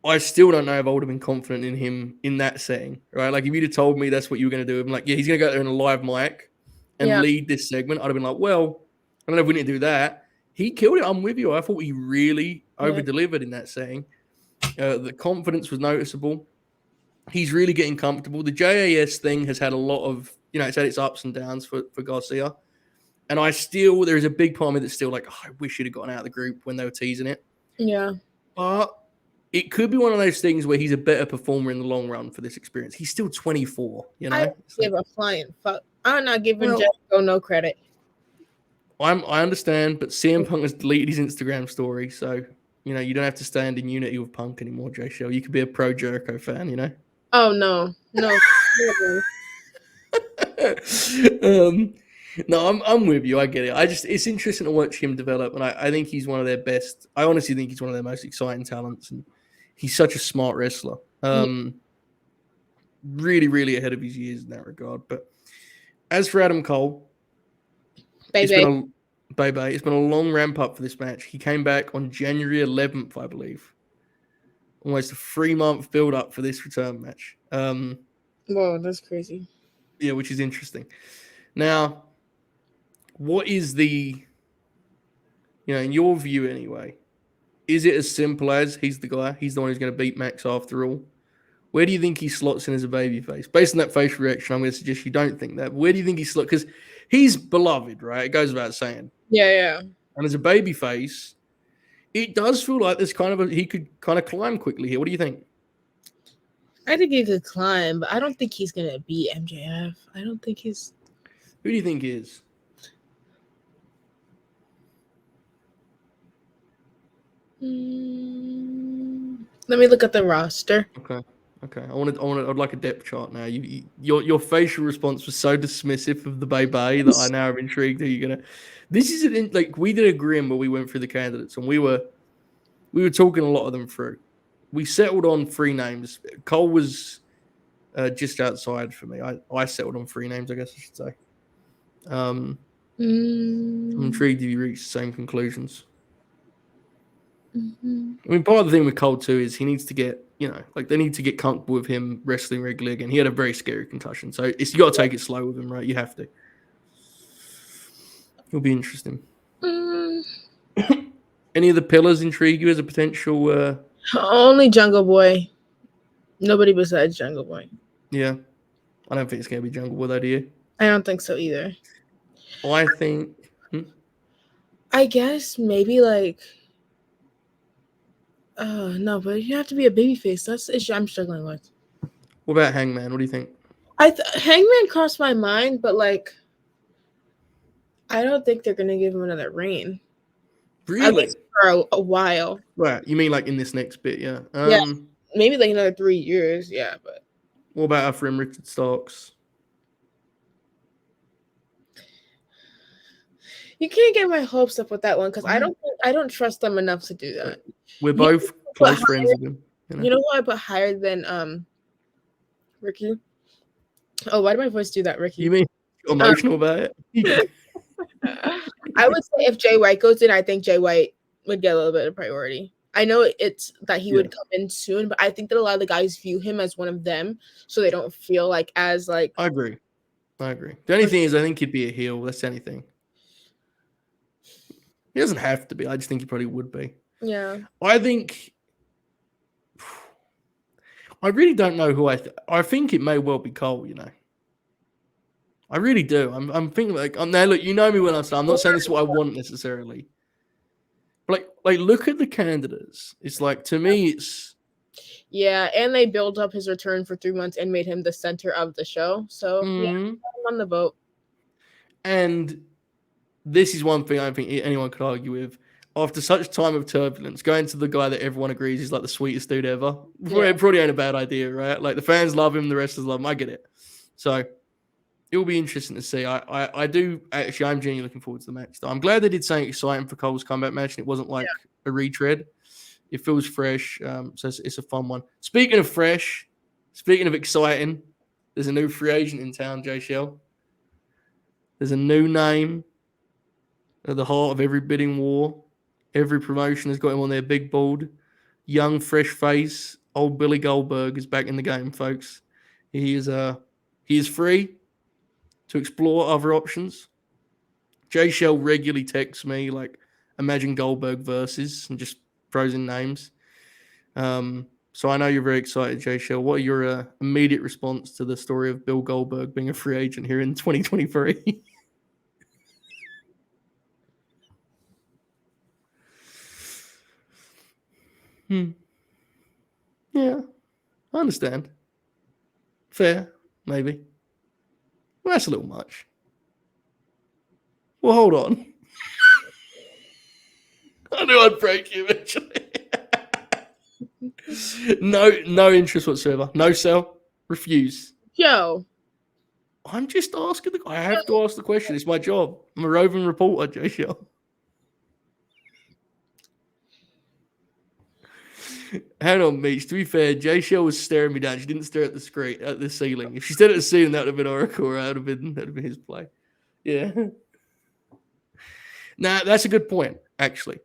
I still don't know if I would have been confident in him in that setting, right? Like, if you'd have told me that's what you were going to do, I'm like, yeah, he's going to go there in a live mic and lead this segment, I'd have been like, well, I don't know if we need to do that. He killed it. I'm with you. I thought he really over-delivered in that setting. The confidence was noticeable. He's really getting comfortable. The JAS thing has had a lot of, it's had its ups and downs for Garcia. And there's a big part of me that's still like, I wish he'd have gotten out of the group when they were teasing it. Yeah. But it could be one of those things where he's a better performer in the long run for this experience. He's still 24, I give a flying fuck. I'm not giving Jericho no credit. I understand, but CM Punk has deleted his Instagram story, so you don't have to stand in unity with Punk anymore, Jaychele. You could be a pro Jericho fan, Oh no. No, I'm with you. I get it. It's interesting to watch him develop, and I think he's one of their best. I honestly think he's one of their most exciting talents, and he's such a smart wrestler. Really, really ahead of his years in that regard. But as for Adam Cole, it's been a long ramp up for this match. He came back on January 11th, I believe. Almost a 3-month build up for this return match. Whoa, that's crazy. Yeah, which is interesting. Now, what is in your view anyway, is it as simple as he's the guy, he's the one who's going to beat Max after all? Where do you think he slots in as a babyface? Based on that facial reaction, I'm going to suggest you don't think that. Where do you think he slots? Because he's beloved, right? It goes without saying. Yeah. And as a babyface, it does feel like there's he could kind of climb quickly here. What do you think? I think he could climb, but I don't think he's going to beat MJF. I don't think he's... Who do you think he is? Let me look at the roster. Okay. I'd like a depth chart now. Your facial response was so dismissive of the Bay that I now am intrigued. Are you gonna? This isn't we did a grim where we went through the candidates and we were talking a lot of them through. We settled on 3 names. Cole was just outside for me. I settled on 3 names, I guess I should say. I'm intrigued if you reach the same conclusions. Mm-hmm. I mean, part of the thing with Cole too is he needs to get, they need to get comfortable with him wrestling regularly again. He had a very scary concussion, so you got to take it slow with him, right? You have to. It'll be interesting. Any of the pillars intrigue you as a potential? Only Jungle Boy. Nobody besides Jungle Boy. Yeah, I don't think it's going to be Jungle Boy, though, do you? I don't think so either. I think. I guess maybe like. No, but you have to be a babyface. That's the issue I'm struggling with. What about Hangman? What do you think? Hangman crossed my mind, but like, I don't think they're gonna give him another reign. Really? For a while. Right. You mean like in this next bit? Yeah. Yeah. Maybe like another 3 years. Yeah, but. What about our friend Richard Starks? You can't get my hopes up with that one because I don't trust them enough to do that. We're both close friends with him. You know who I put higher than Ricky? Oh, why did my voice do that, Ricky? You mean emotional about it? I would say if Jay White goes in, I think Jay White would get a little bit of priority. I know it's that he would come in soon, but I think that a lot of the guys view him as one of them, so they don't feel like as like. I agree. The only thing is, I think he'd be a heel. That's the only thing. He doesn't have to be. I just think he probably would be. Yeah. I think. I really don't know who I think it may well be Cole. I really do. I'm thinking like now. Look, you know me when I say I'm not saying this is what I want necessarily. But like look at the candidates. It's like to me, it's. Yeah, and they built up his return for 3 months and made him the center of the show. So yeah, I'm on the vote. And this is one thing I don't think anyone could argue with. After such time of turbulence, going to the guy that everyone agrees is like the sweetest dude ever, probably ain't a bad idea, right? Like the fans love him, the wrestlers love him. I get it. So it will be interesting to see. I do actually. I'm genuinely looking forward to the match. Though. I'm glad they did something exciting for Cole's comeback match, and it wasn't like a retread. It feels fresh, so it's a fun one. Speaking of fresh, speaking of exciting, there's a new free agent in town, Jaychele. There's a new name at the heart of every bidding war. Every promotion has got him on their big board. Young, fresh face. Old Billy Goldberg is back in the game, folks. He is free to explore other options. Jaychele regularly texts me, like, imagine Goldberg versus, and just throws in names. So I know you're very excited, Jaychele. What are your immediate response to the story of Bill Goldberg being a free agent here in 2023? Yeah, I understand. Fair, maybe. Well, that's a little much. Well, hold on. I knew I'd break you eventually. No interest whatsoever. No sell. Refuse. Joe. I'm just asking. I have to ask the question. It's my job. I'm a roving reporter, Jaychele. Hang on, Meech. To be fair, Jaychele was staring me down. She didn't stare at the screen, at the ceiling. If she stared at the ceiling, that would have been Oracle. Or that would have been his play. Yeah. Nah, that's a good point. Actually,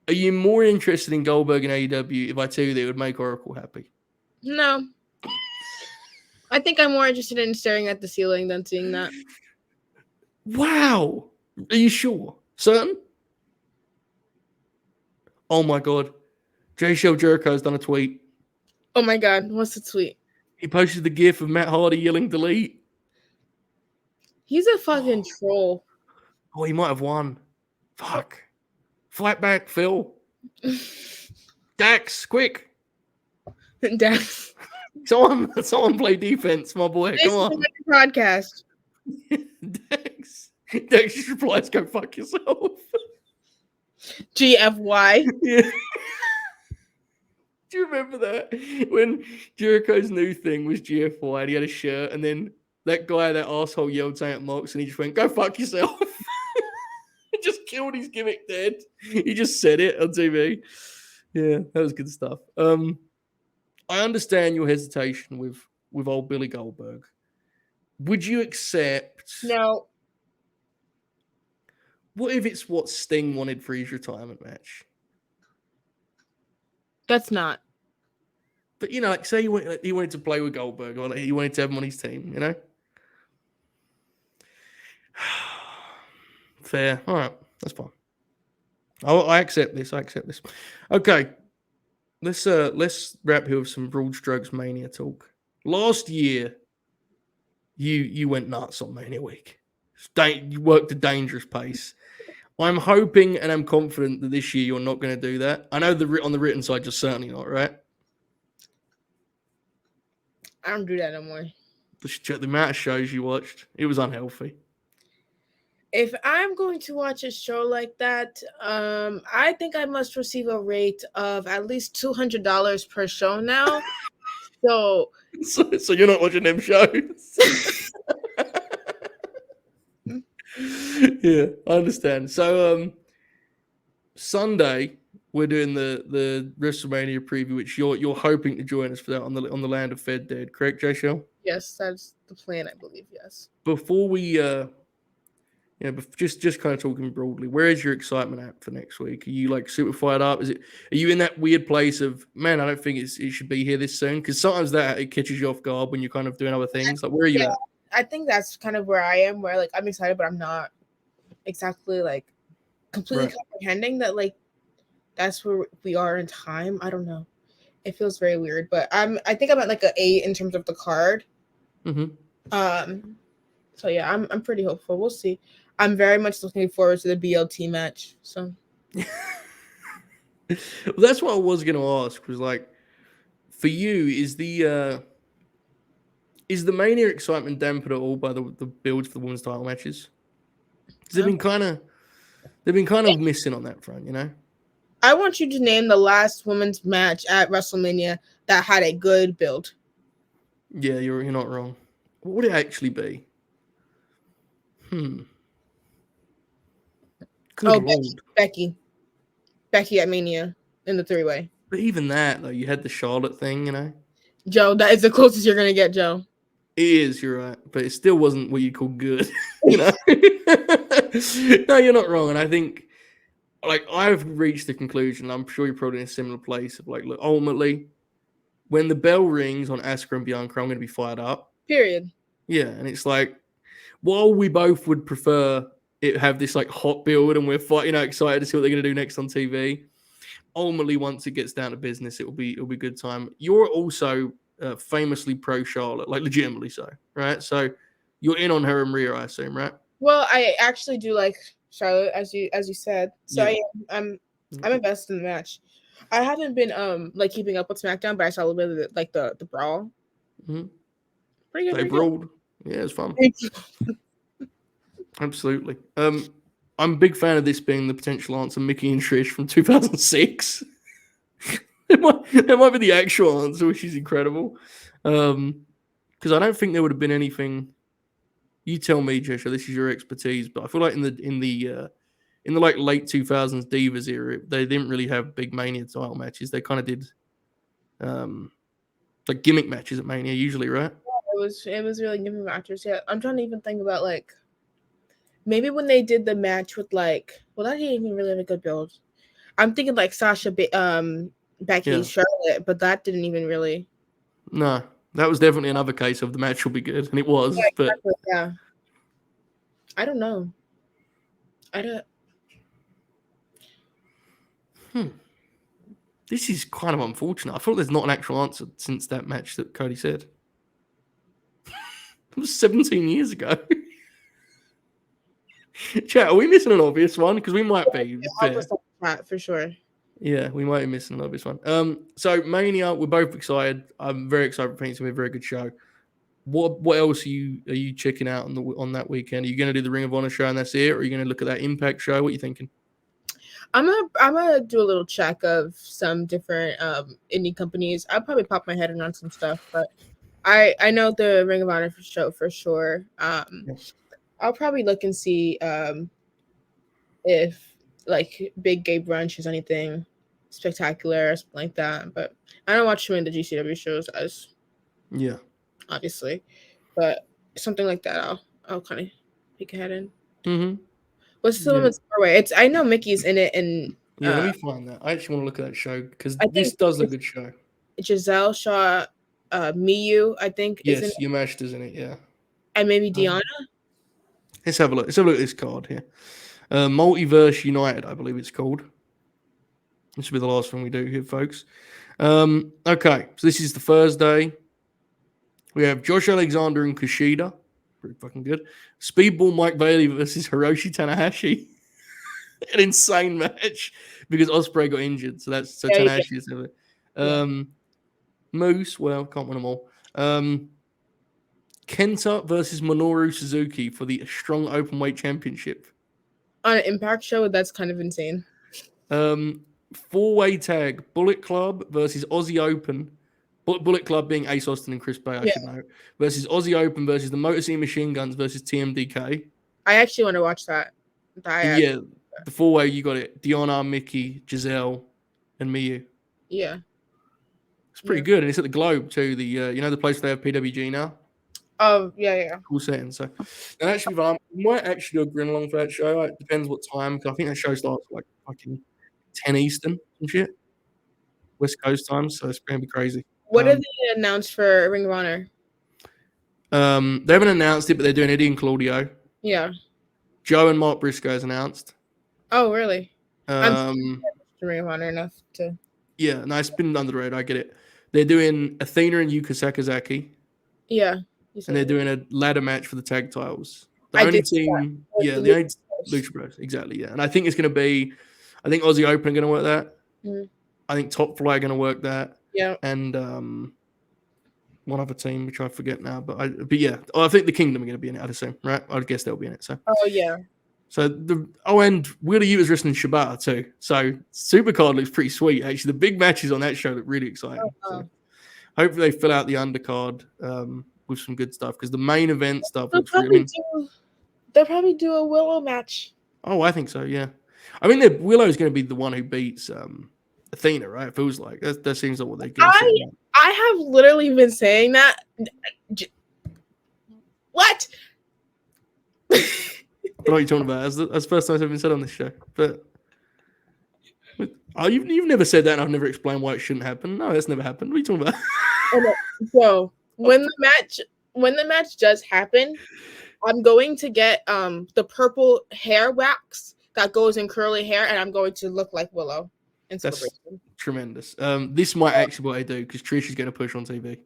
are you more interested in Goldberg and AEW if I tell you that it would make Oracle happy? No. I think I'm more interested in staring at the ceiling than seeing that. Wow. Are you sure? Certain? Oh my God. Jaychele Jericho has done a tweet. Oh my God. What's the tweet? He posted the gif of Matt Hardy yelling delete. He's a fucking troll. Oh, he might have won. Fuck. Fight back, Phil. Dax, quick. Dax. Someone play defense, my boy. Come on. Podcast. Dax just replies, go fuck yourself. GFY. Yeah. Do you remember that? When Jericho's new thing was GFY and he had a shirt and then that guy, that asshole yelled something at Mox and he just went, go fuck yourself. He just killed his gimmick dead. He just said it on TV. Yeah, that was good stuff. I understand your hesitation with with old Billy Goldberg. Would you accept? No, What if it's what Sting wanted for his retirement match? that's not. But like say he wanted to play with Goldberg, or like, he wanted to have him on his team. Fair. All right, that's fine. I accept this. Okay, let's wrap here with some broad strokes Mania talk. Last year, you went nuts on Mania Week. You worked a dangerous pace. I'm hoping and I'm confident that this year you're not going to do that. I know on the written side, you're certainly not, right? I don't do that no more. The amount of shows you watched, it was unhealthy. If I'm going to watch a show like that, I think I must receive a rate of at least $200 per show now. So you're not watching them shows. Yeah, I understand. So Sunday we're doing the WrestleMania preview, which you're hoping to join us for that on the land of Fed Dead, correct, Jaychele? yes, that's the plan, I believe. Yes. Before we but just kind of talking broadly, where is your excitement at for next week? Are you like super fired up? Are you in that weird place of, man, I don't think it should be here this soon? Because sometimes that it catches you off guard when you're kind of doing other things. Like, where are you at? I think that's kind of where I am, where like I'm excited, but I'm not exactly like completely comprehending that like that's where we are in time. I don't know. It feels very weird, but I think I'm at like an 8 in terms of the card. Mm-hmm. So yeah, I'm pretty hopeful. We'll see. I'm very much looking forward to the BLT match. So well, that's what I was going to ask. Was like, for you, is the Mania excitement dampened at all by the builds for the women's title matches? Because they've been kind of missing on that front, I want you to name the last women's match at WrestleMania that had a good build. Yeah, you're not wrong. What would it actually be? Good Lord. Becky at Mania in the 3-way. But even that, though, you had the Charlotte thing, Joe, that is the closest you're gonna get, Joe. It is, you're right, but it still wasn't what you call good, No, you're not wrong, and I think, like, I've reached the conclusion. I'm sure you're probably in a similar place of like, look, ultimately, when the bell rings on Asuka and Bianca, I'm going to be fired up. Period. Yeah, and it's like, while we both would prefer it have this like hot build and we're excited to see what they're going to do next on TV. Ultimately, once it gets down to business, it'll be a good time. You're also famously pro Charlotte, like legitimately so, right? So you're in on her and Rhea, I assume, right? Well, I actually do like Charlotte, as you said. So yeah. I'm invested in the match. I haven't been like keeping up with SmackDown, but I saw a little bit of the brawl. Mm-hmm. Pretty good. They brawled. Yeah, it's fun. Absolutely. I'm a big fan of this being the potential answer, Mickey and Trish from 2006. It might be the actual answer, which is incredible. Because I don't think there would have been anything. You tell me, Jaychele, this is your expertise, but I feel like in the like late 2000s Divas era, they didn't really have big Mania title matches. They kind of did like gimmick matches at Mania usually, right? Yeah, it was really gimmick matches. Yeah, I'm trying to even think about like maybe when they did the match with like, well, that didn't even really have a good build. I'm thinking like Sasha, Becky, Charlotte, but that didn't even really. No, that was definitely another case of the match will be good, and it was. Yeah, but exactly, yeah, I don't know. This is kind of unfortunate. I thought there's not an actual answer since that match that Cody said. It was 17 years ago. Chat, are we missing an obvious one? Because we might be. For sure. Yeah, we might be missing an obvious one. So Mania, we're both excited. I'm very excited for it to be a very good show. What else are you checking out on that weekend? Are you going to do the Ring of Honor show and that's it, or are you going to look at that Impact show? What are you thinking? I'm gonna do a little check of some different indie companies. I'll probably pop my head in on some stuff, but I know the Ring of Honor show for sure. Yes. I'll probably look and see if like Big Gay Brunch is anything spectacular or something like that. But I don't watch too many of the GCW shows as. Yeah. obviously, but something like that, I'll kind of peek ahead in. Mm-hmm. What's the Yeah. women's four-way? I know Mickey's in it, and Yeah, let me find that. I actually want to look at that show because I this think does look a good show. Giselle Shaw, Miyu, I think is in Yes, it, Yamashita's in it, yeah. and maybe Deanna. Let's have a look. Let's have a look at this card here. Multiverse United, I believe it's called. This will be the last thing we do here, folks. Okay, so this is the Thursday. We have Josh Alexander and Kushida. Pretty fucking good. Speedball Mike Bailey versus Hiroshi Tanahashi. An insane match because Ospreay got injured. So Yeah, he Tanahashi is in it. Yeah. Moose, well, can't win them all. Kenta versus Minoru Suzuki for the Strong Openweight Championship. On an Impact show, that's kind of insane. Four-way tag, Bullet Club versus Aussie Open. Bullet Club being Ace Austin and Chris Bay, I should know. Versus Aussie Open versus the Motor City Machine Guns versus TMDK. I actually want to watch that. Yeah, the four-way, you got it. Deanna, Mickey, Giselle, and Miyu. Yeah. It's pretty good. And it's at the Globe, too. The the place where they have PWG now? Oh, yeah. Cool setting. So, and actually, I might actually do a grin along for that show. It depends what time, because I think that show starts like fucking 10 Eastern and shit. West Coast time, so it's going to be crazy. What have they announced for Ring of Honor? They haven't announced it, but they're doing Eddie and Claudio. Yeah. Joe and Mark Briscoe's announced. Oh, really? I'm Ring of Honor enough to. Yeah, no, it's been under the radar. I get it. They're doing Athena and Yuka Sakazaki. Yeah. And they're doing a ladder match for the tag titles. The I only did see team, that. yeah, the only Lucha Bros, exactly, yeah. And I think it's going to be, I think Aussie Open are going to work that. Mhm. I think Top Fly are going to work that. Yeah. And one other team, which I forget now, but yeah, I think the Kingdom are going to be in it. I'd assume, right? I'd guess they'll be in it. So. Oh yeah. So and Wheeler Uta's wrestling Shibata too. So Supercard looks pretty sweet. Actually, the big matches on that show look really exciting. So hopefully they fill out the undercard with some good stuff because the main event stuff looks really. They'll probably do a Willow match. Oh, I think so. Yeah, I mean Willow's going to be the one who beats Athena, right? It feels like that seems like what they're going to say. I have literally been saying that. What? I don't know what you're talking about. That's the first time it's ever been said on this show. But you've never said that, and I've never explained why it shouldn't happen. No, that's never happened. What are you talking about? So when the match does happen, I'm going to get the purple hair wax that goes in curly hair, and I'm going to look like Willow. That's tremendous. This might actually be what I do because Trish is going to push on TV.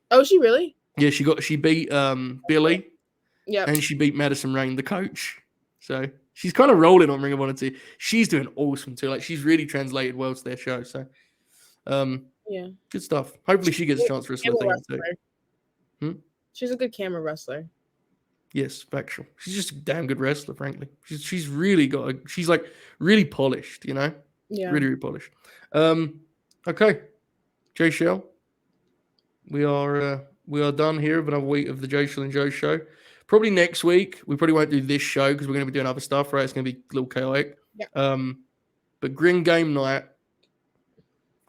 Oh, she really? Yeah, she beat Billy. Yeah, and she beat Madison Rain, the coach. So she's kind of rolling on Ring of Honor too. She's doing awesome too. Like she's really translated well to their show. So, yeah, good stuff. Hopefully she gets a chance to wrestle too. She's a good camera wrestler. Yes, factual. She's just a damn good wrestler, frankly. She's really she's like really polished, you know? Yeah. Really, really polished. Okay. Jaychele. We are done here with another week of the Jaychele and Joe show. Probably next week. We probably won't do this show because we're going to be doing other stuff, right? It's going to be a little chaotic. Yeah. But Grin Game Night,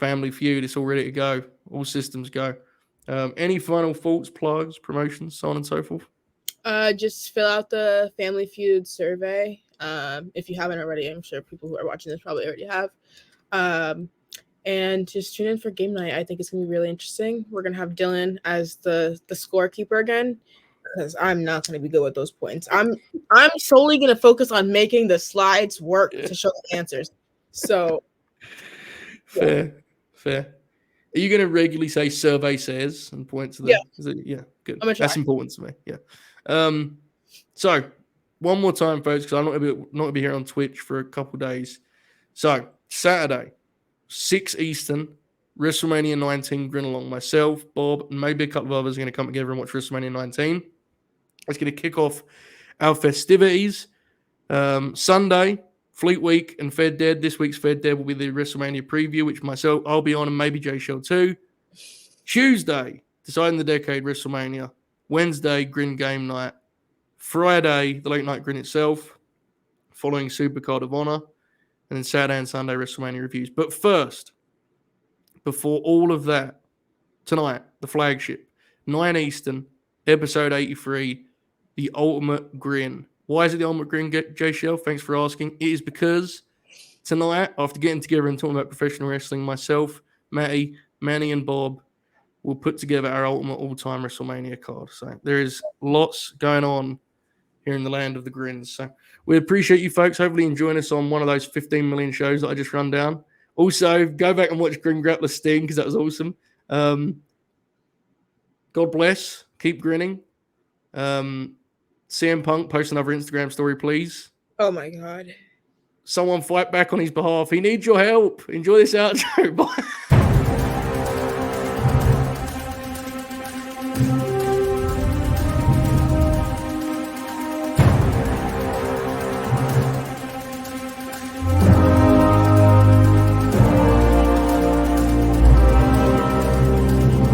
Family Feud, it's all ready to go. All systems go. Any final thoughts, plugs, promotions, so on and so forth? Just fill out the Family Feud survey. If you haven't already, I'm sure people who are watching this probably already have. And just tune in for game night. I think it's gonna be really interesting. We're gonna have Dylan as the scorekeeper again, because I'm not gonna be good with those points. I'm solely gonna focus on making the slides work to show the answers. So fair. Are you gonna regularly say survey says and point to the yeah, good. That's important to me. Yeah. So one more time, folks, because I'm not gonna be here on Twitch for a couple days. So Saturday, 6 Eastern, WrestleMania 19 Grin Along. Myself, Bob, and maybe a couple of others are going to come together and watch WrestleMania 19. It's going to kick off our festivities. Sunday, Fleet Week and Fed Dead. This week's Fed Dead will be the WrestleMania preview, which myself, I'll be on, and maybe Jaychele too. Tuesday, Deciding the Decade WrestleMania. Wednesday, Grin Game Night. Friday, the Late Night Grin itself, following Supercard of Honor. And then Saturday and Sunday WrestleMania reviews. But first, before all of that, tonight, the flagship, 9 Eastern, episode 83, The Ultimate Grin. Why is it The Ultimate Grin, Jaychele? Thanks for asking. It is because tonight, after getting together and talking about professional wrestling, myself, Matty, Manny, and Bob will put together our ultimate all-time WrestleMania card. So there is lots going on here in the land of the grins. So we appreciate you folks. Hopefully enjoying us on one of those 15 million shows that I just run down. Also, go back and watch Grin Grappler Sting because that was awesome. God bless. Keep grinning. CM Punk, post another Instagram story, please. Oh my God. Someone fight back on his behalf. He needs your help. Enjoy this outro. Bye.